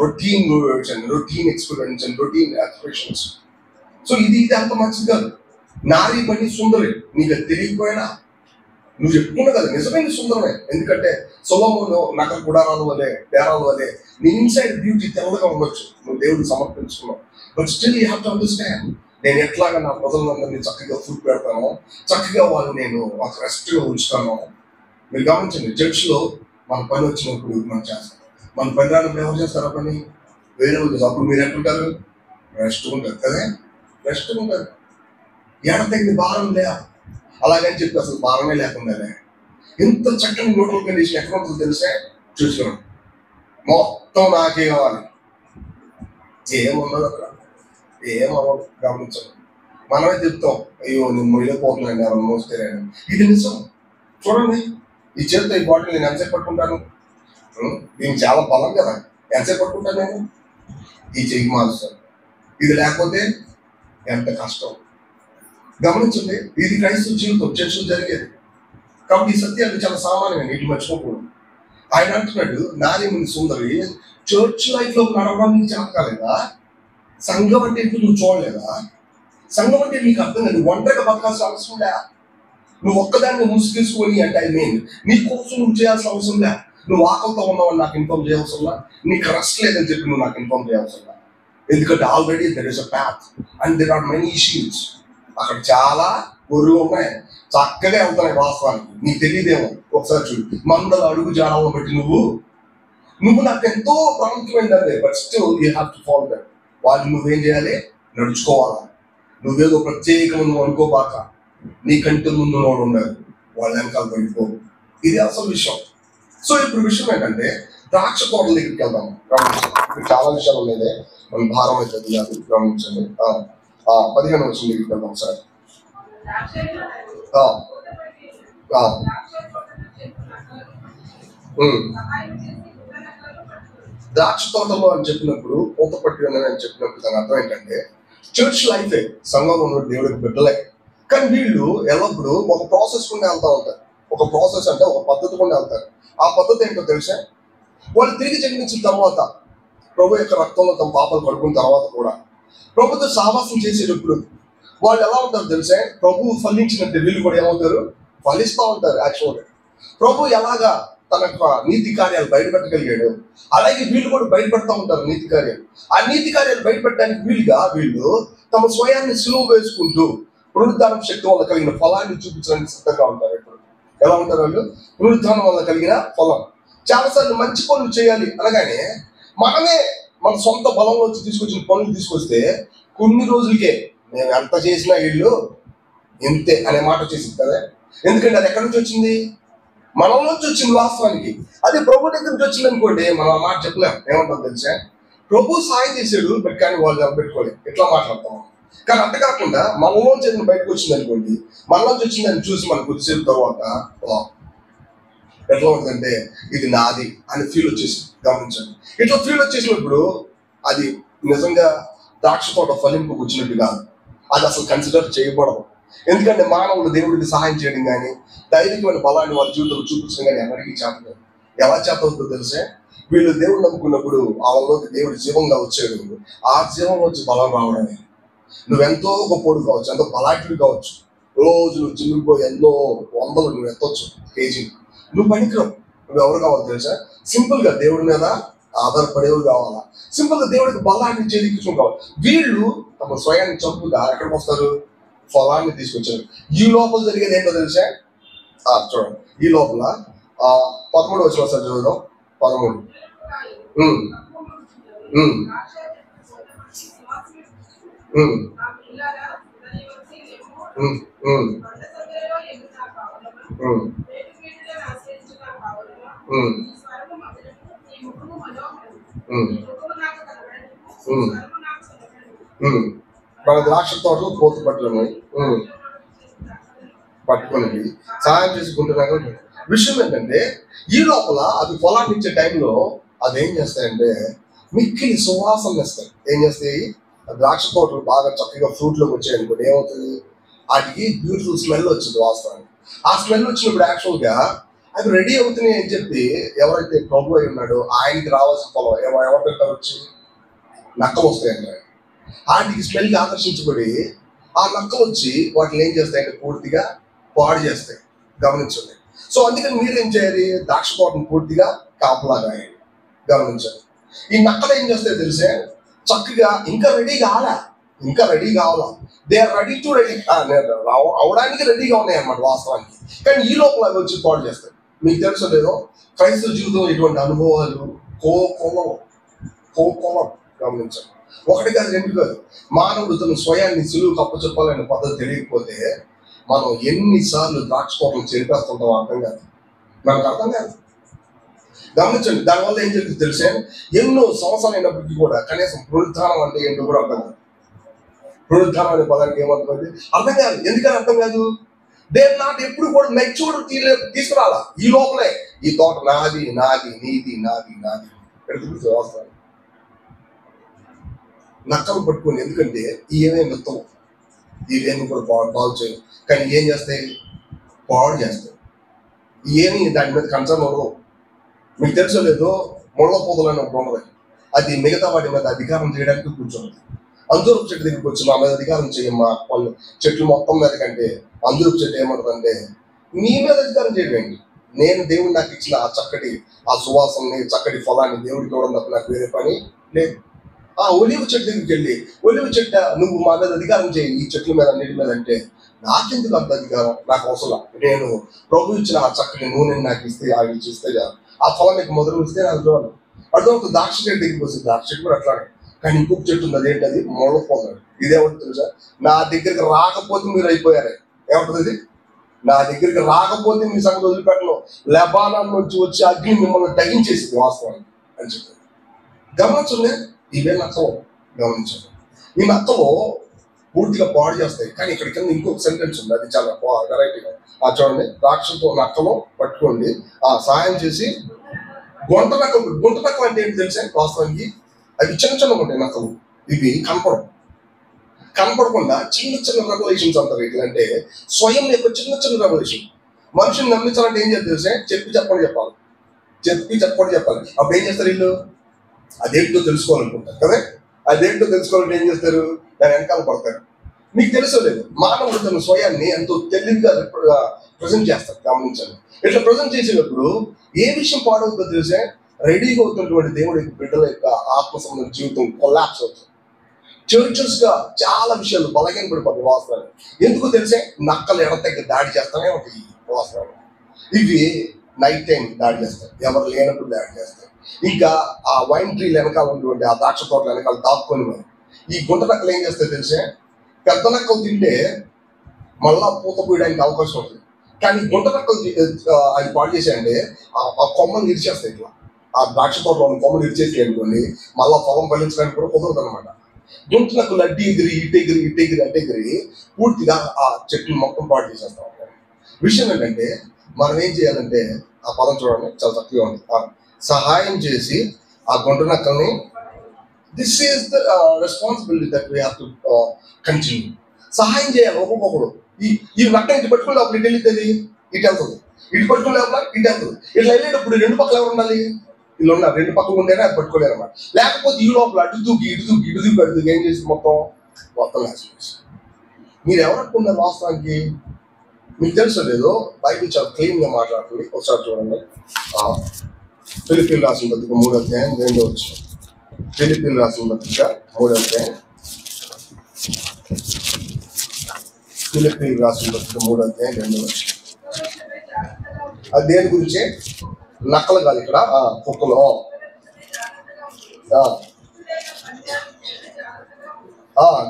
Routine experience and routine expressions. So ఇది అంత మంచిది కాదు. నారీమణి సుందరి, నీకు తెలియకపోయినా నువ్వు చెప్పుకున్నావు కదా, నిజమైన సుందరమే. ఎందుకంటే సొలొమోను నగర గుడారాల వలె, డేరాల వలె నీ ఇన్సైడ్ బ్యూటీ తెల్లగా ఉండొచ్చు, నువ్వు దేవుడికి సమర్పించుకున్నావు. But still you have to understand, నేను ఎట్లాగా నా ప్రజలందరినీ చక్కగా ఫుడ్ పెడతాను, చక్కగా వాళ్ళు నేను ఒక రెస్ట్గా ఉంచుతాను. మీరు గమనించండి, చర్చ్లో మన పని వచ్చినప్పుడు మనం చేస్తాం. మన పని రానప్పుడు ఎవరు చేస్తారా పని? వేరే వాళ్ళు. అప్పుడు మీరు ఎట్లుంటారు? రెస్ట్ ఉంటారు కదా, రెస్ట్ ఉంటారు. ఎడతగిన భారం లే, అలాగని చెప్పి అసలు భారమే లేకుండా ఎంత చక్కని న్యూట్రల్ కండిషన్ ఎక్కడ ఉంటుందో తెలిసే. చూసుకోండి, మొత్తం నాకే కావాలి, ఏమున్నది అక్కడ, ఏమవ్వదు. గమనించండి, మనమే చెప్తాం, అయ్యో నేను మొయ్యలేకపోతున్నాను ఎవరు మోస్తే. ఇది నిజం. చూడండి, ఈ చేతితో ఈ బాటిల్ నేను ఎంతసేపు పట్టుకుంటాను? దీనికి చాలా బలం కదా, ఎంతసేపు పట్టుకుంటాను నేను? ఈ చెయ్యి మారుస్తాను. ఇది లేకపోతే ఎంత కష్టం. గమనించండి, ఇది క్రైస్తవ జీవితం, చర్చలు జరిగేది. కాబట్టి ఈ సత్యాన్ని చాలా సామాన్యంగా ఇటు మర్చిపోకూడదు. ఆయన అంటున్నాడు, నారీమణి సుందరి, చర్చ్ లైఫ్ లో నడవడం నీకు చేత కాలేదా? సంఘం అంటే ఏంటో నువ్వు చూడలేదా? సంఘం అంటే నీకు అర్థం కాదు. ఒంటరిగా బతకాల్సిన అవసరం లే, నువ్వు ఒక్కదాన్ని ముసుగేసుకొని అంటే ఐ మీన్ నీ కోసం నువ్వు చేయాల్సిన అవసరం లే. నువ్వు ఆకలితో ఉన్నావని నాకు ఇన్ఫార్మ్ చేయవసరంలా, నీకు రెస్ట్ లేదని చెప్పి నువ్వు నాకు ఇన్ఫార్మ్ చేయవసరంలా. ఎందుకంటే already there is a path and there are many issues. అక్కడ చాలా గొర్రెలు ఉన్నాయి, చక్కగా వెళ్తున్నాయి. వాస్తవానికి నీకు తెలియదేమో, ఒకసారి చూడు, మందల అడుగు జాడలను బట్టి నువ్వు నాకు ఎంతో ప్రాముఖ్యమైనదే, but still you have to follow that. వాళ్ళు నువ్వేం చేయాలి? నడుచుకోవాలా. నువ్వేదో ప్రత్యేకం నువ్వు అనుకోబాక, నీకంటే ముందు వాడు ఉన్నారు, వాళ్ళ వెనకాల పడిపో. ఇది అసలు విషయం. సో ఇప్పుడు విషయం ఏంటంటే, ద్రాక్ష తోటల దగ్గరికి వెళ్దాం. గమనించండి, చాలా విషయాలు ఉన్నాయి, మనం భారం అవుతుంది కాదు. గమనించండి, 15వ వచనం దగ్గరికి వెళ్దాం సార్. ద్రాక్ష తోటలో అని చెప్పినప్పుడు, పూత పట్టి అని చెప్పినప్పుడు దాని అర్థం ఏంటంటే, చర్చ్ లైఫే, సంఘంలో ఉన్న దేవుడికి బిడ్డలే. కానీ వీళ్ళు ఎల్లప్పుడూ ఒక ప్రాసెస్ కూడా వెళ్తూ ఉంటారు. ఒక ప్రాసెస్ అంటే ఒక పద్ధతి కూడా వెళ్తారు. ఆ పద్ధతి ఏంటో తెలుసా? వాళ్ళు తిరిగి జన్మించిన తర్వాత, ప్రభు యొక్క రక్తంలో తమ పాపాలు కడుకున్న తర్వాత కూడా ప్రభుతో సహవాసం చేసేటప్పుడు వాళ్ళు ఎలా ఉంటారు తెలుసా? ప్రభువు ఫలించినట్టు వీళ్ళు కూడా ఏమవుతారు? ఫలిస్తూ ఉంటారు. యాక్చువల్గా ప్రభు ఎలాగా తన నీతి కార్యాలు బయటపెట్టగలిగాడు, అలాగే వీళ్ళు కూడా బయటపెడతా ఉంటారు నీతి కార్యాలు. ఆ నీతి కార్యాలు బయటపెట్టడానికి వీళ్ళు తమ స్వయాన్ని సులువు వేసుకుంటూ పునరుద్ధానం శక్తి వల్ల కలిగిన ఫలాన్ని చూపించడానికి సిద్ధంగా ఉంటారు. ఇప్పుడు ఎలా ఉంటారు వాళ్ళు? పునరుద్ధానం వల్ల కలిగిన ఫలం. చాలాసార్లు మంచి పనులు చేయాలి అనగానే మనమే మన సొంత బలంలోంచి తీసుకొచ్చిన పనులు తీసుకొస్తే కొన్ని రోజులకే మేము ఎంత చేసినా వీళ్ళు ఎంతే అనే మాట వచ్చేసింది కదా. ఎందుకంటే అది ఎక్కడి నుంచి వచ్చింది? మనలోంచి వచ్చింది వాస్తవానికి. అదే ప్రభు దగ్గర నుంచి వచ్చింది అనుకోండి, మనం ఆ మాట చెప్పలేం. ఏమంటాం తెలుసా? ప్రభు సాయం చేశాడు, బట్ కానీ వాళ్ళు పెట్టుకోలేదు, ఎట్లా మాట్లాడతాం. కానీ అంత కాకుండా మనలోంచి ఏదైనా బయటకు వచ్చింది అనుకోండి, మనలోంచి వచ్చిందని చూసి మనకు కొద్దిసేపు తర్వాత ఎట్లా ఉంటుందంటే, ఇది నాది అని ఫీల్ వచ్చేసింది. గమనించండి, ఇట్లా ఫీల్ వచ్చేసినప్పుడు అది నిజంగా ద్రాక్ష తోట ఫలింపుకు వచ్చినట్టు కాదు. అది అసలు కన్సిడర్ చేయకూడదు. ఎందుకంటే మానవులు దేవుడికి సహాయం చేయడం కానీ, దైవికమైన బలాన్ని వాళ్ళ జీవితంలో చూపించడం కానీ ఎవరికి చేత కాదు. ఎలా చేత అవుతుందో తెలిసే? వీళ్ళు దేవుడు నమ్ముకున్నప్పుడు వాళ్ళలోకి దేవుడు జీవంగా వచ్చాడు. ఆ జీవం వచ్చి బలం రావడమే. నువ్వెంతో గొప్పోడు కావచ్చు, ఎంతో బలాటుడు కావచ్చు, రోజు నువ్వు జిమ్కి పోయి ఎన్నో వందలు నువ్వు ఎత్తవచ్చు కేజీలు, నువ్వు పనికిరావు. నువ్వు ఎవరు కావాలి తెలుసా? సింపుల్ గా దేవుడి మీద ఆధారపడేవి కావాలా, సింపుల్ గా దేవుడికి బలాన్ని చేదించుకుని కావాలి. వీళ్ళు తమ స్వయాన్ని చంపుగా ఎక్కడికి వస్తారు? ఫలాన్ని తీసుకొచ్చారు. ఈ లోపల జరిగేది ఏంటో తెలుసా? చూడండి, ఈ లోపల 13వ వచనం ఒకసారి చదువుదాం. 13. మన ద్రాక్ష తోటలో కోత పట్టులను పట్టుకొని సహాయం చేసుకుంటున్నాక విషయం ఏంటంటే, ఈ లోపల అది ఫలాన్ని ఇచ్చే టైంలో అదేం చేస్తాయంటే మిక్కిలి సువాసన ఇస్తాయి. ఏం చేస్తాయి? ద్రాక్ష తోటలు బాగా చక్కగా ఫ్రూట్లోకి వచ్చాయనుకోండి, ఏమవుతుంది? వాటికి బ్యూటిఫుల్ స్మెల్ వచ్చింది వాస్తవానికి. ఆ స్మెల్ వచ్చినప్పుడు యాక్చువల్గా అవి రెడీ అవుతున్నాయి అని చెప్పి ఎవరైతే ప్రభు అయి ఉన్నాడో ఆయనకి రావాల్సిన ఫలం ఎవరు పెట్టారు? వచ్చి నక్కలు వస్తాయంటే వాటికి స్మెల్కి ఆకర్షించబడి ఆ నక్కలు వచ్చి వాటిని ఏం చేస్తాయంటే పూర్తిగా పాడు చేస్తాయి. గమనించండి. సో అందుకని మీరేం చేయాలి? ద్రాక్ష తోటను పూర్తిగా కాపలాగా గమనించండి. ఈ నక్కలు ఏం చేస్తాయో తెలిసే? చక్కగా ఇంకా రెడీ కావాలా, they are ready to ready అవడానికి రెడీగా ఉన్నాయి అన్నమాట వాస్తవానికి. కానీ ఈ లోపల అవి వచ్చి పాడు చేస్తాయి. మీకు తెలుసో లేదో, క్రైస్తవ జీవితంలో ఇటువంటి అనుభవాలు కోకొలం గమనించండి. ఒకటి కాదు, రెండు కాదు. మానవుడు తన స్వయాన్ని సులువుకు అప్పచెప్పాలనే పద్ధతి తెలియకపోతే మనం ఎన్నిసార్లు ద్రాక్ష తోటలు చెరిపేస్తుంటాం మనకు అర్థం కాదు. గమనించండి, దానివల్ల ఏం జరుగుతుంది తెలిసే? ఎన్నో సంవత్సరాలు అయినప్పటికీ కూడా కనీసం పునరుద్ధానం అంటే ఏంటో కూడా అర్థం కాదు. పునరుద్ధానం అనే పదానికి ఏమర్థమైంది అర్థం కాదు. ఎందుకని అర్థం కాదు? దేని నాటి ఎప్పుడు కూడా మెచ్యూర్ తీసుకురాలా. ఈ లోపలే ఈ తోట నాది నీది వస్తాను నక్కలు పట్టుకొని. ఎందుకంటే ఇవేమే మొత్తం ఇవేమి కూడా బాగు చేయవు, కానీ ఏం చేస్తాయి? పాడు చేస్తాయి. ఏమి దాని మీద కన్సర్న్ ఉండదు. మీకు తెలుసో లేదో, ముళ్ళ పొదలని ఒకటి ఉండదు. అది మిగతా వాటి మీద అధికారం చేయడానికి కూర్చోండి. అందరూ చెట్టు దగ్గరికి వచ్చి మా మీద అధికారం చేయమ్మా, వాళ్ళు చెట్లు మొత్తం మీద కంటే అందరూ చెట్టు ఏమంటుందంటే నీ మీద అధికారం చేయడండి. నేను దేవుడు నాకు ఇచ్చిన ఆ సువాసనని, చక్కటి ఫలాన్ని దేవుడికి ఇవ్వడం తప్ప నాకు వేరే పని లేదు. ఆ ఒలివ చెట్టు దగ్గరికి వెళ్ళి, ఒలివ చెట్ట నువ్వు మా మీద అధికారం చేయి ఈ చెట్ల మీద అన్నిటి మీద అంటే నాకెందుకు అంత అధికారం, నాకు అవసరం, నేను ప్రభు ఇచ్చిన ఆ చక్కని నూనెని నాకు ఇస్తే అవి ఇస్తే చాలు, ఆ ఫలం మీకు మొదలు ఇస్తే నాకు చూడాలి. అర్థం ద్రాక్ష చెట్టు దగ్గరికి వస్తుంది, ద్రాక్ష చెట్టు కూడా అట్లానే. కానీ ఇంకొక చెట్టు ఉంది, అదేంటది మొలపోతాడు. ఇదేమంటుంది తెలుసా, నా దగ్గరికి రాకపోతే మీరు అయిపోయారే. ఏమంటుంది, నా దగ్గరికి రాకపోతే మీ సంగతి వదిలిపెట్టను, లెబానాన్ నుంచి వచ్చి అగ్ని మిమ్మల్ని తగ్గించేసింది వాస్తవానికి అని చెప్పారు. గమనించండి, ఇవే నక్కలు గమనించండి. ఈ నక్కలు పూర్తిగా పాడు చేస్తాయి. కానీ ఇక్కడ కింద ఇంకొక సెంటెన్స్ ఉంది, అది చాలా వెరైటీగా. చూడండి, ద్రాక్షతో నక్కలు పట్టుకోండి, సహాయం చేసి గుంట నక్కలు. గుంట నక్కలు అంటే ఏంటి తెలుసా వాస్తవానికి, అవి చిన్న చిన్నగా ఉంటాయి నక్కలు. ఇవి కనపడకుండా చిన్న చిన్న రెవల్యూషన్స్ అంటారు. ఎట్లంటే స్వయం యొక్క చిన్న చిన్న రెవల్యూషన్. మనుషుని నమ్మించాలంటే ఏం చేస్తారు తెలుసా, చెప్పని చెప్పాలి. అప్పుడు ఏం చేస్తారు వీళ్ళు, అదేంటో తెలుసుకోవాలనుకుంటారు కదా. అదేంటో తెలుసుకోవాలంటే ఏం చేస్తారు, దాని వెనకాల పడతారు. మీకు తెలుసలేదు, మానవుడు తన స్వయాన్ని ఎంతో తెలివిగా ప్రజెంట్ చేస్తారు. గమనించండి, ఇట్లా ప్రజెంట్ చేసేటప్పుడు ఏ విషయం పాడవుతుందో తెలిసే, రెడీగా అవుతున్నటువంటి దేవుడి బిడ్డల యొక్క ఆత్మ సంబంధ జీవితం కొలాప్స్ అవుతుంది. చర్చెస్ గా చాలా విషయాలు బలహీన పడిపోతాయి వాస్తవాలు. ఎందుకు తెలిసే, నక్కలు ఎడతెగ దాడి చేస్తానే ఉంటాయి వాస్తవాలు. ఇవి నైట్ టైం దాడి చేస్తాయి, ఎవరు లేనప్పుడు దాడి చేస్తాయి. ఇంకా ఆ వైన్ ట్రీ వెనకాల ఉన్నటువంటి ఆ ద్రాక్ష తోటల వెనకాల దాక్కుని మరి ఈ గుంట నక్కలు ఏం చేస్తాయి తెలిసే, పెద్ద నక్కలు తింటే మళ్ళా పూత పూయడానికి అవకాశం ఉంటుంది. కానీ గుంట నక్కలు అది పాడు చేసాయంటే ఆ కొమ్మను ఇరిచేస్తాయి. ఇట్లా ఆ ద్రాక్ష తోటలో కొమ్మను ఇరిచేసి అనుకోండి, మళ్ళా పొలం పండించడానికి కూడా కుదరదు అనమాట. గుంట నక్కలు అడ్డి ఎగిరి పూర్తిగా ఆ చెట్టుని మొత్తం పాడు చేసేస్తాం. విషయం ఏంటంటే, మనం ఏం చేయాలంటే, ఆ పదం చూడండి చాలా చక్కగా ఉంది, సహాయం చేసి ఆ గుంట నక్కల్ని. This is the responsibility that we have to continue. సహాయం చేయాలి ఒక్కొక్కడు. ఈ నక్క ఇటు పట్టుకుని లోపల ఇటు వెళ్తుంది, ఇటు వెళ్తుంది, ఇటు పట్టుకుని లోపల ఇటు వెళ్తుంది. ఇట్లా వెళ్ళేటప్పుడు రెండు పక్కల ఎవరు ఉండాలి, వీళ్ళు ఉన్నారు. రెండు పక్కలు ఉండేనే అది పట్టుకోలేరు అన్నమాట. లేకపోతే ఈ లోపల అటు దూకి ఏం చేసి మొత్తం నాశనం చేసి. మీరు ఎవరనుకున్నారు వాస్తవానికి, మీకు తెలుసో లేదో, బైబిల్ చాలా క్లీన్ గా మాట్లాడుతుంది. ఒకసారి చూడండి, ఫిలిప్పీయులకు రాసిన పత్రిక 3వ అధ్యాయం 2వ వచనం. ఫిలిప్పీయులకు రాసిన పత్రిక 3వ అధ్యాయం 2వ వచనం. అది దేని గురించే, నక్కలు కాదు ఇక్కడ, కుక్కలు.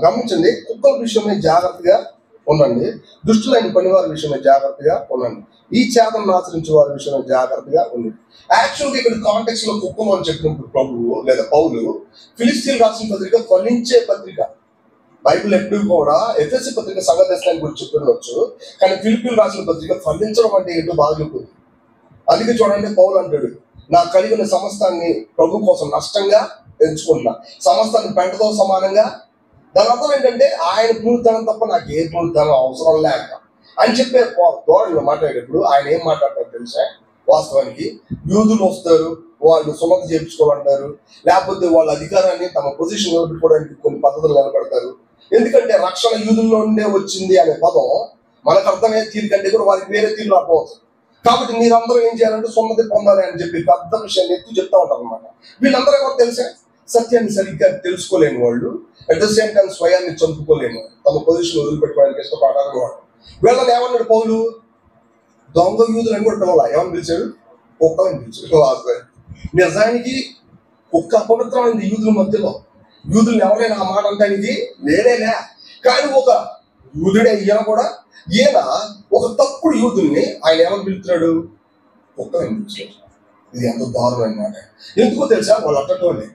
గమనించండి, కుక్కల విషయమే జాగ్రత్తగా ఉండండి, దుష్టులైన పనివారి విషయమే జాగ్రత్తగా ఉండండి, ఈ చేతను ఆచరించే వారి విషయమే జాగ్రత్తగా ఉంది. యాక్చువల్గా ఇక్కడ కాంటెక్స్ట్ లో కుక్కలు అని చెప్పినప్పుడు ప్రభువు లేదా పౌలు ఫిలిస్తీన్ రాసిన పత్రిక ఫలించే పత్రిక. బైబిల్ ఎప్పుడు కూడా ఎఫెసీ పత్రిక సంఘ దర్శనాన్ని గురించి చెప్పవచ్చు, కానీ ఫిలిప్పీయులు రాసిన పత్రిక ఫలించడం అంటే ఏంటో బాగా చెప్తుంది. అందుకే చూడండి, పౌలు అంటాడు, నాకు కలిగిన సమస్తాన్ని ప్రభు కోసం నష్టంగా ఎంచుకుంటున్నా, సమస్తాన్ని పెంటతో సమానంగా. దాని అర్థం ఏంటంటే, ఆయన పూర్తితనం తప్ప నాకు ఏ పూర్తితనం అవసరం లేక అని చెప్పే ధోరణిలో మాట్లాడేటప్పుడు ఆయన ఏం మాట్లాడతారు తెలుసా, వాస్తవానికి యూదులు వస్తారు, వాళ్ళు సుమత చేయించుకోవాలంటారు, లేకపోతే వాళ్ళ అధికారాన్ని తమ పొజిషన్ నిలబెట్టుకోవడానికి కొన్ని పద్ధతులు నిలబెడతారు. ఎందుకంటే రక్షణ యూదుల్లో ఉండే వచ్చింది అనే పదం మనకు అర్థమయ్యే తీరు కంటే కూడా వారికి వేరే తీరులో అర్థం అవుతుంది. కాబట్టి మీరందరూ ఏం చేయాలంటే సున్నతి పొందాలి అని చెప్పి పెద్ద విషయాన్ని ఎత్తి చెప్తా ఉంటారు అనమాట. వీళ్ళందరూ కూడా తెలిసే సత్యాన్ని సరిగ్గా తెలుసుకోలేని వాళ్ళు, అట్ ద సేమ్ టైం స్వయాన్ని చంపుకోలేము, తమ పొజిషన్ వదిలిపెట్టుకోవడానికి ఇష్టపడాలని వాడు. వీళ్ళని ఏమన్నాడు పౌలు, దొంగ యూదులు అని కూడా పిల్లల ఏమని పిలిచాడు, కుక్కలని పిలిచాడు. నిజానికి కుక్క అపవిత్రమైంది యూదుల మధ్యలో. యూదులు ఎవరైనా ఆ మాట అంటానికి లేనేలే. కానీ ఒక యూదుడే ఈయన కూడా, ఈయన ఒక తప్పుడు యూదుల్ని ఆయన ఏమని పిలుస్తున్నాడు, కుక్కలని పిలిచాడు. ఇది ఎంత దారుణం అన్నమాట. ఎందుకో తెలుసా, వాళ్ళు అట్టటోనే,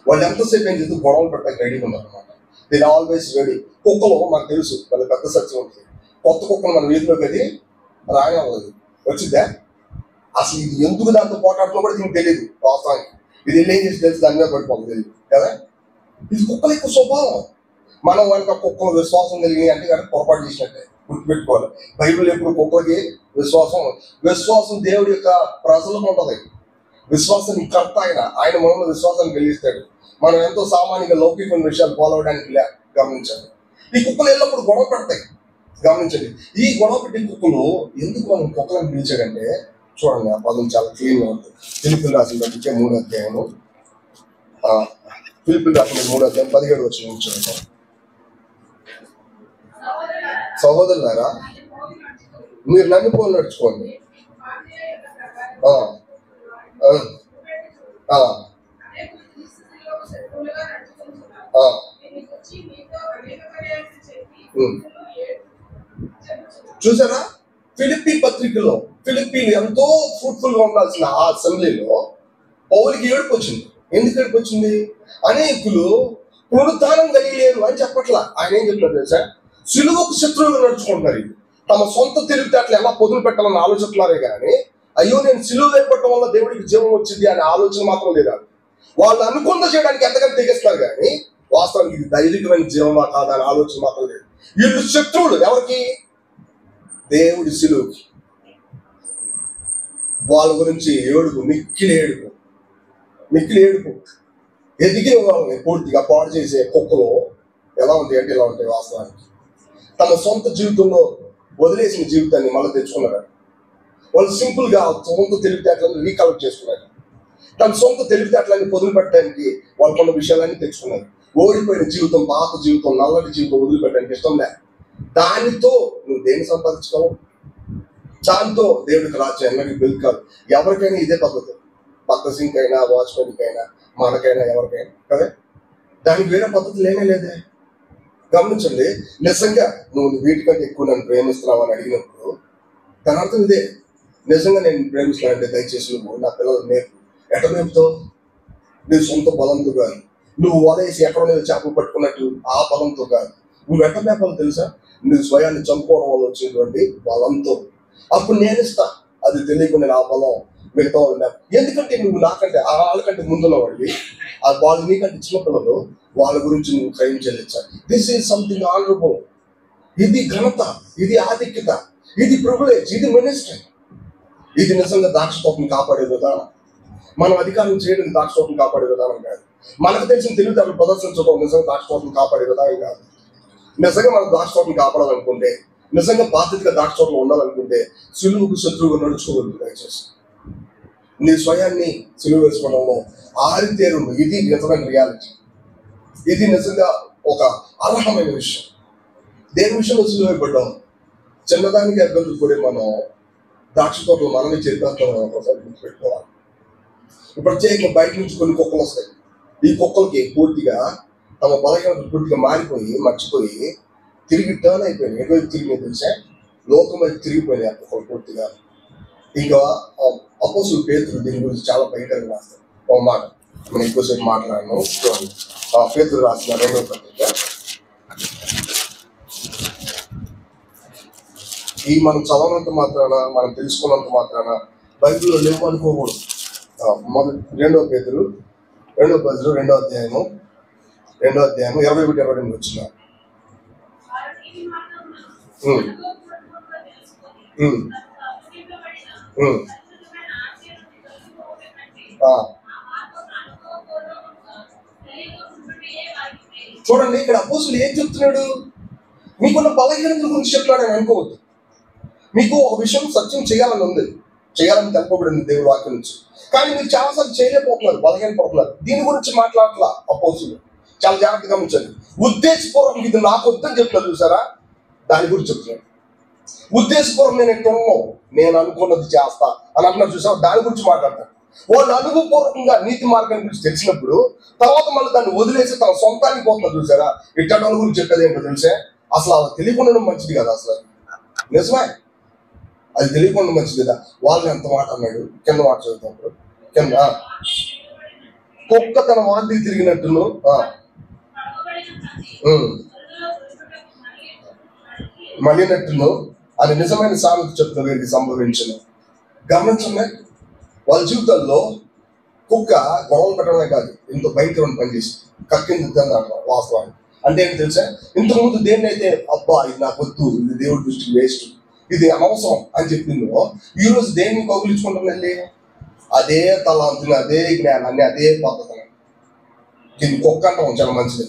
వాళ్ళు ఎంతసేపు ఏం చేస్తూ గొడవలు పెట్టడానికి రెడీగా ఉన్నారు అనమాట. దీని ఆల్వేస్ రెడీ. కుక్కలు మనకు తెలుసు, వాళ్ళ పెద్ద సత్యం ఉంటుంది. కొత్త కుక్కలు మన వీధిలోకి అది రానే అవ్వదు, వచ్చిందా అసలు ఇది ఎందుకు దాంతో పోటాడుతున్నా కూడా దీనికి తెలియదు వాస్తవానికి. ఇది ఏం చేసి తెలిసి దాని మీద పడిపోతుంది తెలియదు కదా. ఇది కుక్కల యొక్క స్వభావం. మనం కనుక కుక్కలు విశ్వాసం కలిగి అంటే కనుక పొరపాటు చేసినట్టే గుర్తుపెట్టుకోవాలి. బైబిల్ ఎప్పుడు కుక్కలకి విశ్వాసం దేవుడి యొక్క ప్రజలకు ఉంటుంది. విశ్వాసం కర్త ఆయన మనలో విశ్వాసాన్ని కలిగిస్తాడు. మనం ఎంతో సామాన్యంగా లౌకికమైన విషయాలు ఫాలో అవడానికి గమనించండి. ఈ కుక్కలు ఎల్లప్పుడు గొడవ పెడతాయి. గమనించండి, ఈ గొడవ పెట్టే కుక్కలు ఎందుకు మనం కుక్కలను పిలిచాడంటే, చూడండి ఆ పదం చాలా క్లీన్ గా ఉంటుంది. ఫిలిప్పీయులకు రాసిన పత్రిక 3వ అధ్యాయం, ఫిలిప్పీయులకు రాసిన 3వ అధ్యాయం 17వ వచనం చూడండి. సహోదరులారా, మీరు నన్ను పోలు నడుచుకోండి. ఆ, ఆ, ఆ, ఆ. చూసారా, ఫిలిప్పీ పత్రికలో ఫిలిప్పీలు ఎంతో ఫ్రూట్ఫుల్ గా ఉండాల్సిన ఆ అసెంబ్లీలో పౌలుకి ఏడుపు వచ్చింది. ఎందుకు ఏడుపు వచ్చింది? అనేకులు పునరుద్ధానం కలిగలేరు అని చెప్పట్లా. ఆయన ఏం చెప్పారు తెలుసా? సిలువకు శత్రువులు నడుచుకుంటున్నారు. తమ సొంత తెలివితేటలు ఎలా పొదులు పెట్టాలని ఆలోచిస్తున్నారే కానీ, అయ్యో నేను సిలువ వేయబడటం వల్ల దేవుడికి జీవం వచ్చింది అనే ఆలోచన మాత్రం లేదా. వాళ్ళు అనుకుందా చేయడానికి ఎంతకంత తెగిస్తారు కానీ వాస్తవానికి ఇది దైవికమైన జీవమా కాదా అనే ఆలోచన మాత్రం లేదు. వీళ్ళు శత్రువులు ఎవరికి? దేవుడి సిలువకి. వాళ్ళ గురించి ఏడుపు, మిక్కిలి ఏడుపు. ఎదిగే వాళ్ళని పూర్తిగా పాడు చేసే కుక్కలు ఎలా ఉంటాయి అంటే ఇలా ఉంటాయి. వాస్తవానికి తమ సొంత జీవితంలో వదిలేసిన జీవితాన్ని మళ్ళీ తెచ్చుకున్నారు. వాళ్ళు సింపుల్ గా సొంత తెలివితేటలను రీకలెక్ట్ చేసుకున్నారు. తన సొంత తెలివితేటలన్నీ పొదులు పెట్టడానికి వాళ్ళు కొన్ని విషయాలన్నీ తెచ్చుకున్నారు. ఓడిపోయిన జీవితం, పాత జీవితం, నల్లటి జీవితం వదిలిపెట్టడానికి ఇష్టం లే. దానితో నువ్వు దేన్ని సంపాదించుకోవు? దాంతో దేవుడికి రాజ్యానికి వెళ్తారు. ఎవరికైనా ఇదే పద్ధతి. పక్క సింక్ అయినా, వాచ్మెన్కి అయినా, మనకైనా, ఎవరికైనా కదా. దానికి వేరే పద్ధతి లేదే. గమనించండి, నిజంగా నువ్వు వీటికంటే ఎక్కువ నన్ను ప్రేమిస్తున్నావు అని అడిగినప్పుడు దాని అర్థం ఇదే. నిజంగా నేను ప్రేమిస్తున్నానంటే దయచేసి నువ్వు నా పిల్లలు నేర్పు. ఎట్లా నేర్పుతావు? నీ సొంత బలంతో కాదు. నువ్వు వలేసి ఎక్కడో నేను చేపలు పట్టుకున్నట్టు ఆ బలంతో కాదు. నువ్వు ఎట్లా మేపాలో తెలుసా? నువ్వు స్వయాన్ని చంపుకోవడం వల్ల వచ్చినటువంటి బలంతో. అప్పుడు నేను ఇస్తా. అది తెలియకుండా నా బలం మిగతా వాళ్ళు. ఎందుకంటే నువ్వు నాకంటే వాళ్ళకంటే ముందున్న వాడివి. వాళ్ళు నీకంటే చిన్నపిల్లలు, వాళ్ళ గురించి నువ్వు క్రైమ్ చెల్లించాలి. This is something honourable. ఇది ఘనత, ఇది ఆధిక్యత, ఇది ప్రివిలేజ్, ఇది మినిస్ట్రీ. ఇది నిజంగా ద్రాక్ష తోటను కాపాడే విధానం. మనం అధికారం చేయడం ద్రాక్ష తోటను కాపాడే విధానం కాదు. మనకు తెలిసిన తెలివితేటలు ప్రదర్శించడం నిజంగా ద్రాక్ష తోటను కాపాడే విధానం కాదు. నిజంగా మనం ద్రాక్ష తోటను కాపాడాలనుకుంటే, నిజంగా బాధ్యతగా ద్రాక్ష తోటలో ఉండాలనుకుంటే సిలువకు శత్రువుగా నడుచుకోవద్దు. దయచేసి నీ స్వయాన్ని సిలువ వేసుకోవడంలో ఆరితేరు. ఇది నిజమైన రియాలిటీ. ఇది నిజంగా ఒక అర్హమైన విషయం. దేని విషయంలో సిలువ వేయబడ్డాం? చిన్నదానికి అభ్యంతరం కూడా మనం ద్రాక్ష తోటలో మనమే చేపేస్తామని ఒకసారి గుర్తుపెట్టుకోవాలి. ప్రత్యేకంగా బయట నుంచి కొన్ని కుక్కలు వస్తాయి. ఈ కుక్కలకి పూర్తిగా తమ బలహీనతలు పూర్తిగా మారిపోయి, మర్చిపోయి, తిరిగి టర్న్ అయిపోయినాయి. ఎటువైపు తిరిగి తెలిసే లోకం వైపు తిరిగిపోయినాయి ఆ కుక్కలు పూర్తిగా. ఇంకా అపోస్తుల పేతురు దీని గురించి చాలా భయంకరంగా రాస్తారు. ఒక మాట మనం ఎక్కువసేపు మాట్లాడను. పేతురు రాసిన 2వ పత్రిక. ఈ మనం చదవనంత మాత్రాన, మనం తెలుసుకున్నంత మాత్రాన బైబిల్లో లేవు అనుకోకూడదు. 2వ పేతురు 2వ అధ్యాయము 21-22 వచ్చిన. చూడండి, ఇక్కడ అపోస్తులు ఏం చెప్తున్నాడు? మీకున్న బలహీనతల గురించి చెప్తున్నాడు అని అనుకోవద్దు. మీకు ఒక విషయం సత్యం చేయాలని ఉంది, చేయాలని తెలుపబడింది దేవుడి వాక్యం నుంచి. కానీ మీరు చాలాసార్లు చేయలేకపోతున్నారు, బలహీనపడుతున్నారు. దీని గురించి మాట్లాడట్లా అపోస్తులు. చాలా జాగ్రత్తగా గమనించండి. ఉద్దేశపూర్వకం ఇది నాకు వద్దని చెప్తున్నారు చూసారా, దాని గురించి చెప్తున్నాడు. ఉద్దేశపూర్వకం నేను ఎట్టున్నాను, నేను అనుకున్నది చేస్తా అని అంటున్నారు చూసారా, దాని గురించి మాట్లాడతాను. వాళ్ళు అనుభవపూర్వకంగా నీతి మార్గం గురించి తెలిసినప్పుడు తర్వాత మళ్ళీ దాన్ని వదిలేసి తన సొంతానికి పోతున్నారు చూసారా. ఇట్లాంటి వాళ్ళ గురించి చెప్పేది ఏంటో తెలిసే, అసలు అలా తెలియకుండా మంచిది కదా. అసలు నిజమే, అది తెలియకుండా మంచిది కదా. వాళ్ళని ఎంత మాట అన్నాడు, కింద మాట చదువుతాడు. కింద కుక్క తన వాంతికి తిరిగినట్టును మళ్ళినట్టును అది నిజమైన సామెత చెప్తున్నది సంభవించను. గమనించండి, వాళ్ళ జీవితాల్లో కుక్క గొడవలు పెట్టడమే కాదు, ఎంతో భయంకరమైన పని చేసి కక్కింది అంటారు. వాస్తవానికి అంటే ఏంటి తెలుసా, ఇంతకుముందు దేన్నైతే అబ్బా ఇది నాకు వద్దు, ఇది దేవుడి దృష్టికి వేస్ట్, ఇది అనవసరం అని చెప్పిందో, ఈ రోజు దేన్ని కౌగులించుకుంటుందండి? అదే తలాంతుని, అదే జ్ఞానాన్ని, అదే పద్ధతిని. దీన్ని కుక్క అంటాం, చాలా మంచిది.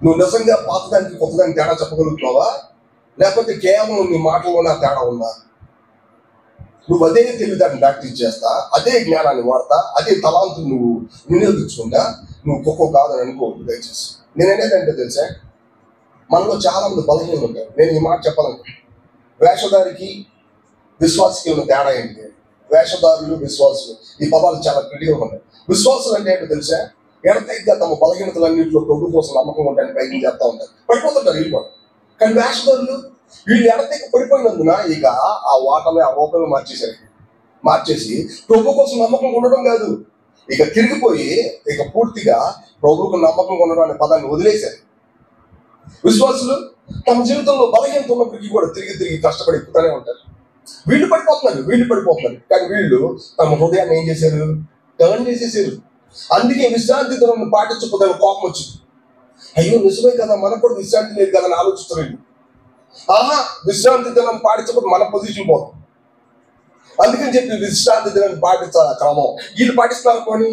నువ్వు నిజంగా పాతదానికి కొత్తదానికి తేడా చెప్పగలుగుతున్నావా? లేకపోతే కేవలం నీ మాటల్లోనే తేడా ఉందా? నువ్వు అదే తెలివితేటను ప్రాక్టీస్ చేస్తా, అదే జ్ఞానాన్ని వాడతా, అదే తలాంతులు నువ్వు వినియోగించుకుంటా, నువ్వు కుక్క కాదని అనుకోవద్దు దయచేసి. నేనేంటంటే తెలుసా, మనలో చాలా మంది బలహీనలు ఉంటారు. నేను ఈ మాట చెప్పాలంటే, వేషధారికి విశ్వాసకి ఉన్న తేడా ఏంటి? వేషధారులు, విశ్వాసులు, ఈ పదాలు చాలా క్రిటికల్గా ఉన్నాయి. విశ్వాసులు అంటే ఏంటో తెలుసా? ఎడతెగ్గా తమ బలహీనతలన్నింటిలో ప్రభు కోసం నమ్మకం ఉండడానికి ప్రయత్నం చేస్తూ ఉంటారు, పడిపోతుంటారు వీళ్ళు కూడా. కానీ వేషధారులు, వీళ్ళు ఎడతెగ్గి పడిపోయినందున ఇక ఆ వాటమే, ఆ రూపమే మార్చేసి ప్రభు కోసం నమ్మకం ఉండడం కాదు, ఇక తిరిగిపోయి ఇక పూర్తిగా ప్రభువుకు నమ్మకం ఉండడం అనే పదాన్ని వదిలేశారు. విశ్వాసులు తమ జీవితంలో బలహీనత ఉన్నప్పటికీ కూడా తిరిగి కష్టపడి ఎక్కుతూనే ఉంటారు. వీళ్ళు పడిపోతున్నారు. కానీ వీళ్ళు తమ హృదయాన్ని ఏం చేశారు? టర్న్ చేసేసారు. అందుకే విశ్రాంతి దినం పాటించకపోతే కోపం వచ్చింది. అయ్యో నిజమే కదా, మనకు కూడా విశ్రాంతి లేదు కదా అని ఆలోచిస్తారు. విశ్రాంతి దినం పాటించకపోతే మన పొజిషన్ పోతుంది. అందుకని చెప్పి విశ్రాంతి దినాన్ని పాటించాలి. ఆ క్రమం వీళ్ళు పాటిస్తున్నారు కొని,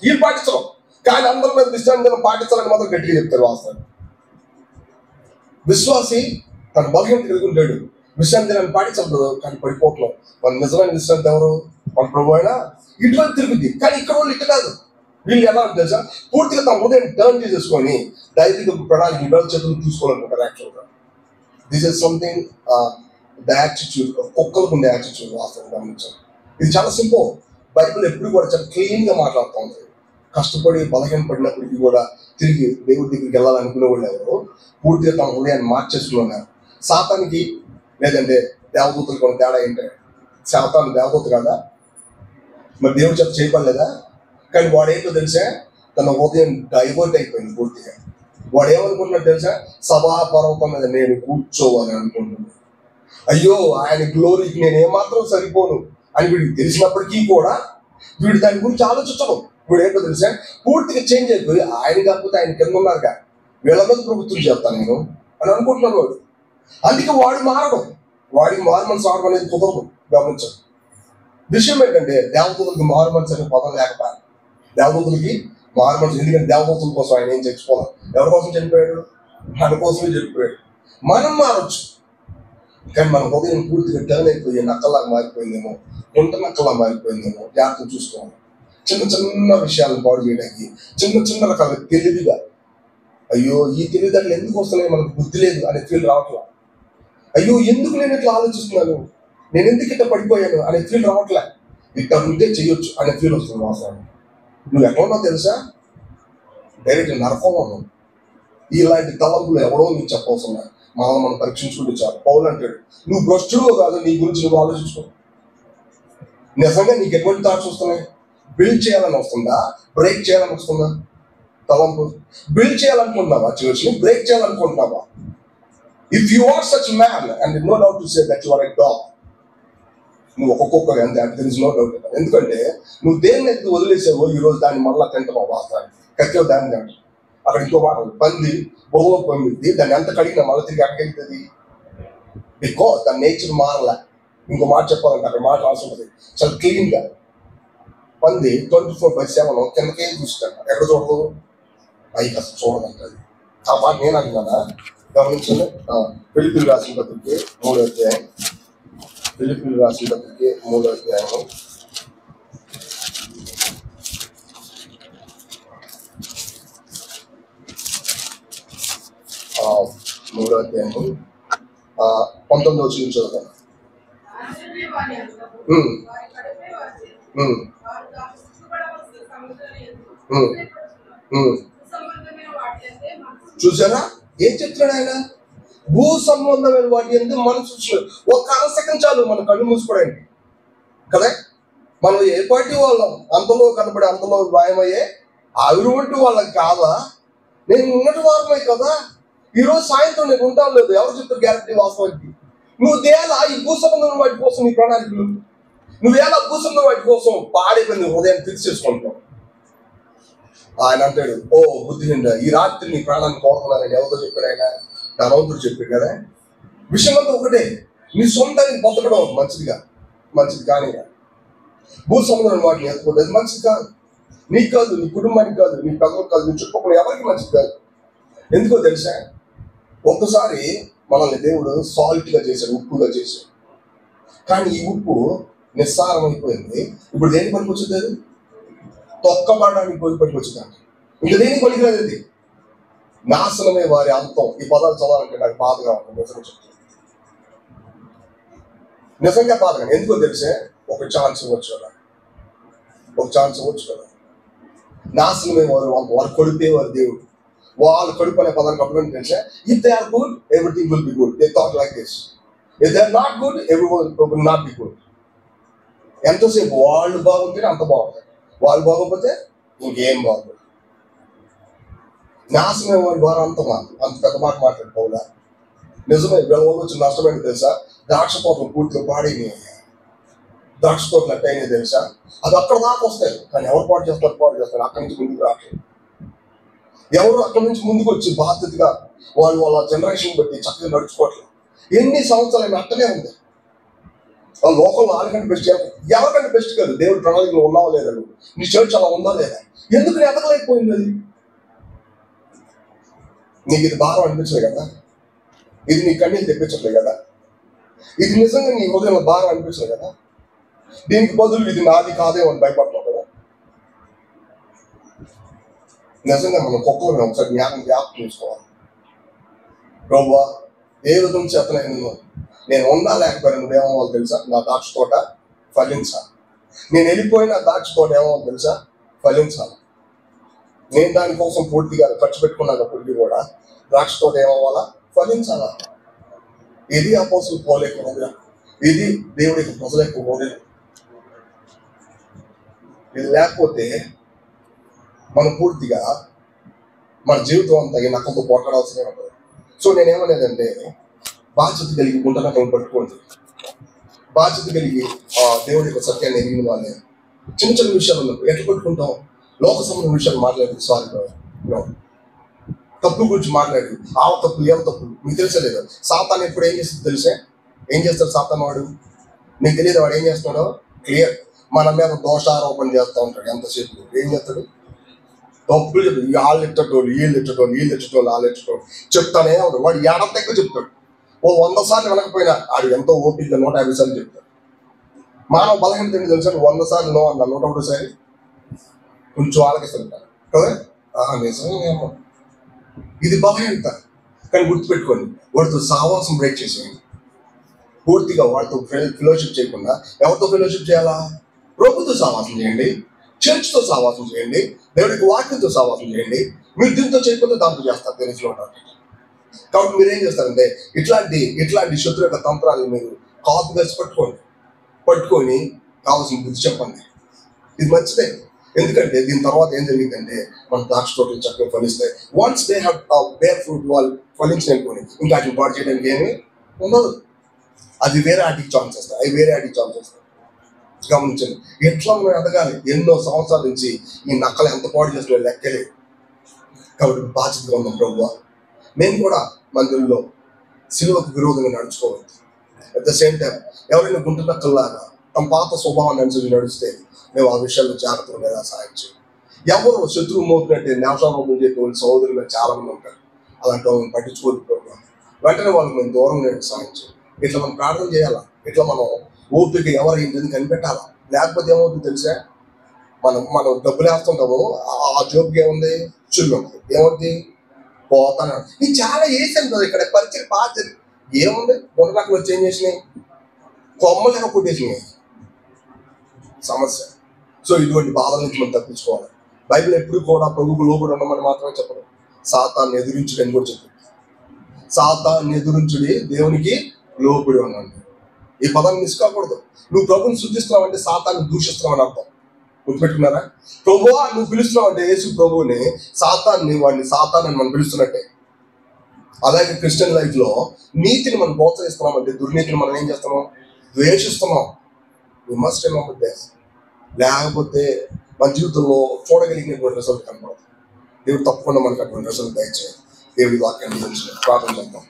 వీళ్ళు పాటించరు. కానీ అందరి మీద విశ్రాంతి దినం పాటించాలని మాత్రం గట్టిగా చెప్తారు. వాస్తవం విశ్వాసి తన బలహీనత కలిగి ఉంటాడు, విశ్రాంతి దినాన్ని పాటించదు. కానీ పడిపోతున్నాం. మన నిజమైన విశ్రాంతి ఎవరు? మన ప్రభు అయినా. ఇటువంటి తిరుగుద్ది. కానీ ఇక్కడ వాళ్ళు ఇట్లా కాదు. వీళ్ళు ఎలా తెలుసా? పూర్తిగా తమ హృదయాన్ని టర్న్ చేసేసుకొని దైవిక ప్రణాళిక ఇవాళ చేతులు తీసుకోవాలనుకుంటారు. యాక్చువల్గా this is something the attitude, ఒక్కరికి ఉండే యాటిట్యూడ్. వాస్తవం గమనించాలి. ఇది చాలా సింపుల్. బైబిల్ ఎప్పుడు కూడా చాలా క్లీన్గా మాట్లాడుతూ ఉంటుంది. కష్టపడి బలహీన పడినప్పటికీ కూడా తిరిగి దేవుడి దగ్గరికి వెళ్ళాలనుకునే వాళ్ళు ఎవరు పూర్తిగా తమ హృదయాన్ని మార్చేసుకున్నారు. సాతానికి లేదంటే దేవదూతలకు కొన్ని తేడా ఏంటంటే, సాతాను దేవదూత కాదా, మరి దేవుడి చేత చేయబడలేదా? కానీ వాడు ఏంటో తెలిసా, తన హృదయం డైవర్ట్ అయిపోయింది పూర్తిగా. వాడు ఏమనుకుంటున్నాడు తెలుసా? సభా పర్వతం మీద నేను కూర్చోవాలని అనుకుంటున్నాను. అయ్యో ఆయన గ్లోరీకి నేను ఏమాత్రం సరిపోను అని వీడికి తెలిసినప్పటికీ కూడా వీడు దాని గురించి ఆలోచించడం. వీడు ఏంటో తెలుసా, పూర్తిగా చేంజ్ అయిపోయి ఆయన కాకపోతే ఆయన కింద ఉన్నారుగా, వీళ్ళ మీద ప్రభుత్వం చేస్తాను నేను అని అనుకుంటున్నాను వాడు. అందుకే వాడు మారడం, వాడికి మారు మనసు రావడం అనేది కుదరదు. గమనించండి. విషయం ఏంటంటే, దేవదూతలకి మారు మనసు అనే పదం లేకపోయాడు. దేవదూతలకి మారు మనసు, ఎందుకంటే దేవదూతల కోసం ఆయన ఏం చచ్చిపోవాలి. ఎవరి కోసం చనిపోయాడు? మన కోసమే చనిపోయాడు. మనం మారచ్చు, కానీ మన హృదయం పూర్తిగా టర్న్ అయిపోయి నక్కలాగా మారిపోయిందేమో, గుంట నక్కలా మారిపోయిందేమో జాగ్రత్త చూసుకోవాలి. చిన్న విషయాలను పాడు చేయడానికి చిన్న రకాల తెలివిగా, అయ్యో ఈ తెలివితేటలు ఎందుకు వస్తున్నాయి, మనకు బుద్ధి లేదు అనే ఫీల్ రావట్లా. అయ్యో ఎందుకు నేను ఇట్లా ఆలోచిస్తున్నాను, నేను ఎందుకు ఇట్లా పడిపోయాను అనే ఫీల్ రావట్లే. ఇట్లా ఉంటే చేయొచ్చు అనే ఫీల్ వస్తుంది. వాస్తవానికి నువ్వు ఎక్కడ ఉన్నావు తెలుసా? డైరెక్ట్ నరకం ఉన్నావు. ఇలాంటి తలంపులు ఎవరో నీకు చెప్పవలసిన మనం పరీక్షించుకుంటే చాలు. పౌలు అంటాడు, నువ్వు భ్రష్టుడు కాదు, నీ గురించి నువ్వు ఆలోచించుకో. నిజంగా నీకు ఎటువంటి థాట్స్ వస్తున్నాయి? బిల్డ్ చేయాలని వస్తుందా, బ్రేక్ చేయాలని వస్తుందా? తలంపు బిల్డ్ చేయాలనుకుంటున్నావా, చివరికి బ్రేక్ చేయాలనుకుంటున్నావా? If you are such man and no doubt to say that you are a dog, నువ్వు ఒక్కొక్క అంతే, అంటే దెర్ ఇస్ నో డౌట్. ఎందుకంటే నువ్వు దేన్ని అయితే వదిలేసావో ఈ రోజు దాన్ని మళ్ళీ తింటావు. వాస్తవానికి కత్తిలో దాన్ని తింటావు. అక్కడ ఇంకో మాట, పంది బొమ్మ పొందింది, దాన్ని ఎంత కడిగినా మళ్ళీ తిరిగి అక్కడికి, బికాస్ దాని నేచర్ మారలే. ఇంకో మాట చెప్పాలంటే అక్కడ మాట రాసి ఉంటుంది చాలా క్లీన్గా. పంది 24/7 కిందకే చూస్తాను, ఎక్కడ చూడదు, పైకి అసలు చూడదంటది. ఆ మాట నేను అంటున్నానా? గమనించండి. ఫిలిప్పీయులకు రాసిన పత్రిక 3వ అధ్యాయం, ఫిలిప్పీయులకు రాసిన పత్రిక 3వ అధ్యాయం 19వ వచనం చదువుతాను. చూసారా ఏం చెప్తున్నాడు ఆయన? భూ సంబంధమైన వాటి ఎందుకు మనం చూస్తున్నాడు. ఒక్క అరసకం చాలు మన కళ్ళు మూసుకోవడానికి కదా. మనం ఏ పార్టీ వాళ్ళం? అంతలో కనబడి అంతలో మాయమయ్యే ఆవిరి వాళ్ళకి కాదా? నేను ఉన్నటి వారమే కదా. ఈరోజు సాయంత్రం నేను ఉంటాను లేదు, ఎవరు చెప్తారు గ్యారెంటీ? వాస్తవానికి నువ్వు దేలా ఈ భూ సంబంధం వాటి కోసం నీ ప్రణాళికలు, నువ్వేలా భూ సంబంధం వాటి కోసం పాడైపోయింది హృదయాన్ని ఫిక్స్ చేసుకుంటున్నావు. ఆయన అంటాడు, ఓ బుద్ధిహీనుడా, ఈ రాత్రి నీ ప్రాణాన్ని కోరుకున్నానని ఎవరితో చెప్పాడు? ఆయన ధనవంతుడు చెప్పాడు కదా. విషయం అంతా ఒకటే, నీ సొంతానికి బతకడం మంచిది కానీ భూ సంబంధం వాటిని ఎత్తుకోలేదు మంచిది కాదు. నీకు కాదు, నీ కుటుంబానికి కాదు, నీ పిల్లలకు కాదు, నీ చుట్టుపక్కల ఎవరికి మంచిది కాదు. ఎందుకో తెలుసా? ఒక్కసారి మనల్ని దేవుడు సాల్ట్గా చేశాడు, ఉప్పుగా చేశాడు. కానీ ఈ ఉప్పు నిస్సారం అయిపోయింది. ఇప్పుడు దేనికి పనికొచ్చింది? అది తొక్కబడడానికి పనికొచ్చింది. ఇంకా దేనికి పనికిరాదు. అది నాశనమే వారి అంతం. ఈ పదాలు చదవాలంటే నాకు బాధగా ఉంటుంది. నిజంగా చెప్తాను, నిజంగా బాధగా. ఎందుకో తెలిసే, ఒక ఛాన్స్ ఇవ్వచ్చు కదా, ఒక ఛాన్స్ ఇవ్వచ్చు కదా. నాశనమే వారు కొడిపే వారి దేవుడు. వాళ్ళు కడుపు అనే పదానికి అప్పుడు తెలిసే, if they are good everything will be good. They thought like this. If they are not good everyone will not be good. ఎంతసేపు వాళ్ళు బాగుంటేనే అంత బాగుంటుంది, వాళ్ళు బాగోకపోతే ఇంకేం బాగుంటుంది. నాశనమే వారి వారు అంతమా, అంత పెద్ద మాట మాట్లాడుకోవాలా? నిజమే, వీళ్ళ వల్ల వచ్చిన నష్టమేంటి తెలుసా? ద్రాక్ష తోటలు పూర్తిగా పాడైనాయి. ద్రాక్ష తోటలు ఎట్టయినాయి తెలుసా? అది అక్కడ దాకా వస్తాయి, కానీ ఎవరు పాడు చేస్తారు అక్కడి నుంచి ముందుకు రావట్లేదు. ఎవరు అక్కడి నుంచి ముందుకు వచ్చి బాధ్యతగా వాళ్ళ జనరేషన్ బట్టి చక్కగా నడుచుకోవట్లేదు. ఎన్ని సంవత్సరాలు అట్టనే ఉంది. వాళ్ళ లోకంలో వాళ్ళకంటే బెస్ట్, ఎవరికంటే బెస్ట్ కాదు. దేవుడి ప్రణాళికలో ఉన్నావా లేదా, నీ చర్చ్ అలా ఉందా లేదా, ఎందుకు ఎదగలేకపోయింది అది? నీకు ఇది భారం అనిపించలేదు కదా, ఇది నీ కన్నీళ్ళు తెప్పించట్లేదు కదా, ఇది నిజంగా నీ హృదయంలో భారం అనిపించలేదు కదా. దీనికి బదులు ఇది నాది కాదేమో అని భయపడుతున్నావు కదా. నిజంగా మనం ఒక్కొక్కరు ఒకసారి జ్ఞాపకం చేసుకోవాలి. ప్రభువా, ఏ విధం చేతనైనా నేను ఉందా లేకపోయినా నువ్వేమో తెలుసా, నా ద్రాక్ష తోట ఫలించాలి. నేను వెళ్ళిపోయిన ద్రాక్ష తోట ఏమో తెలుసా, ఫలించాలి. నేను దానికోసం పూర్తిగా ఖర్చు పెట్టుకున్నప్పటికీ కూడా ద్రాక్ష తోట ఏమవ్వాలా, ఫలించాలా. ఇది అపోస్తలుల పౌలు యొక్క హృదయం, ఇది దేవుడి యొక్క ప్రజల యొక్క హృదయం. ఇది లేకపోతే మనం పూర్తిగా మన జీవితం అంతా ఈ నక్కలతో పోట్లాడాల్సిన ఉంటుంది. సో నేనేమనేదంటే, బాధ్యత కలిగి గుంటనక్కలను పట్టుకోండి. బాధ్యత కలిగి దేవుడి యొక్క సత్యాన్ని ఎరిగిన వాళ్ళే. చిన్న చిన్న విషయాలు ఎట్లా పట్టుకుంటాం? లోక సంబంధం విషయాలు మాట్లాడేది సారీ, తప్పు గురించి మాట్లాడి ఆ తప్పు ఏం తప్పు మీకు తెలిసే లేదు. సాతాను ఎప్పుడు ఏం చేస్తుంది తెలిసే? ఏం చేస్తాడు సాతాను? వాడు మీకు తెలియదు వాడు ఏం చేస్తున్నాడో క్లియర్. మన మీద దోషారోపణ చేస్తూ ఉంటాడు. ఎంతసేపు ఏం చేస్తాడు? తప్పులు చెప్తాడు. వాళ్ళు ఎట్టటోళ్ళు, వీళ్ళు ఎట్టటోళ్ళు వాళ్ళు ఎట్టటోళ్ళు చెప్తానే ఉంటాడు. వాడు ఏడంత ఎక్కువ చెప్తాడు. 100 సార్లు వినకపోయినా ఆడు ఎంతో ఓపిక 150 సార్లు చెప్తాడు. మానవ బలహీనత ఏంటి తెలుసా? 100 సార్లు నో అన్నా 101 సారి కొంచెం ఆలకిస్తుంటారు కదా. నిజమేమో, ఇది బలహీనత. కానీ గుర్తుపెట్టుకోండి, వాడితో సహవాసం బ్రేక్ చేసేయండి. పూర్తిగా వాడితో ఫెలోషిప్ చేయకుండా ఎవరితో ఫెలోషిప్ చేయాలా? ప్రభుతో సహవాసం చేయండి, చర్చ్తో సహవాసం చేయండి, దేవుడికి వాక్యంతో సహవాసం చేయండి. మీరు దీంతో చేయకపోతే దాంతో చేస్తారు, తెలిసి ఉంటారు. కాబట్టి మీరు ఏం చేస్తారంటే ఇట్లాంటి శత్రు యొక్క తంత్రాలు మీరు కాపు కలిసి పట్టుకొని కావాల్సిన బుద్ధి చెప్పండి. ఇది మంచిదే. ఎందుకంటే దీని తర్వాత ఏం జరిగిందంటే మన ద్రాక్ష తోటలు చక్కగా ఫలిస్తాయి. Once they have bear fruit, వాళ్ళు ఫలించిననుకోని ఇంకా వాటిని పాడు చేయడానికి ఏమీ ఉండదు. అది వేరే ఆటికి ఛాన్స్ వస్తాయి, అవి వేరే ఆటికి ఛాన్స్ వస్తాయి. గమనించండి, ఎట్లా మనం ఎదగాలి. ఎన్నో సంవత్సరాల నుంచి ఈ నక్కలు ఎంత పాడు చేస్తున్నా లెక్కలేదు. కాబట్టి బాధ్యతగా ఉన్నాం ప్రభువా. మేము కూడా మందిరంలో సిలువకు విరోధంగా నడుచుకోవద్దు. అట్ ద సేమ్ టైం ఎవరైనా గుంట నక్కల్లాగా తమ పాత స్వభావాన్ని అనుసరించి నడిస్తే మేము ఆ విషయాల్లో జాగ్రత్తగా లేదా సాయం చేయం. ఎవరు శత్రువు మోపినట్టే నేషారోపణ చెప్పే సహోదరులు చాలా మంది ఉంటారు. అలాంటి వాళ్ళని పట్టించుకోవద్దు ప్రభువా. వెంటనే వాళ్ళకి మేము దూరం సాయం చేయం. ఇట్లా మనం ప్రార్థన చేయాలా, ఇట్లా మనం ఓపిక ఎవరు ఏంటని కనిపెట్టాలా. లేకపోతే ఏమవుతుంది తెలిసా? మనం డబ్బులు వేస్తుంటాము, ఆ జోబుకి ఏముంది, చుల్లు ఏమవుతుంది, పోతాను. నేను చాలా వేసాను కదా ఇక్కడ పరిచయం బాగా జరిగింది. ఏముంది, గుండెలకు వచ్చి ఏం చేసినాయి, కొమ్మలేక కొట్టేసినాయి. సమస్య. సో ఇటువంటి బాధల నుంచి మనం తప్పించుకోవాలి. బైబిల్ ఎప్పుడు కూడా ప్రభువుకు లోబడి ఉండమని మాత్రమే చెప్పదు, సాతాన్ని ఎదిరించుడు అని కూడా చెప్తుంది. సాతాన్ని ఎదురించుడి, దేవునికి లోబడి ఉండండి. ఈ పదాన్ని మిస్ కాకూడదు. నువ్వు ప్రభుని శుద్ధిస్తున్నావు అంటే సాతాన్ని దూషిస్తున్నావు అని అర్థం. గుర్తుపెట్టుకున్నారా? ప్రభువా నువ్వు పిలుస్తున్నావు అంటే యేసు ప్రభువుని, సాతాన్ని మనం పిలుస్తున్నట్టే. అలాగే క్రిస్టియన్ లైఫ్ లో నీతిని మనం ప్రోత్సహిస్తున్నాం అంటే దుర్నీతిని మనం ఏం చేస్తున్నాం, ద్వేషిస్తున్నాం. We must remember this. లేకపోతే మన జీవితంలో చూడగలిగినటువంటి రిజల్ట్ కనపడదు. దేవుడు తప్పకుండా మనకు అటువంటి రిజల్ట్ దయచేయాలి. దేవుడి వాక్యాన్ని ప్రార్థన చేద్దాం.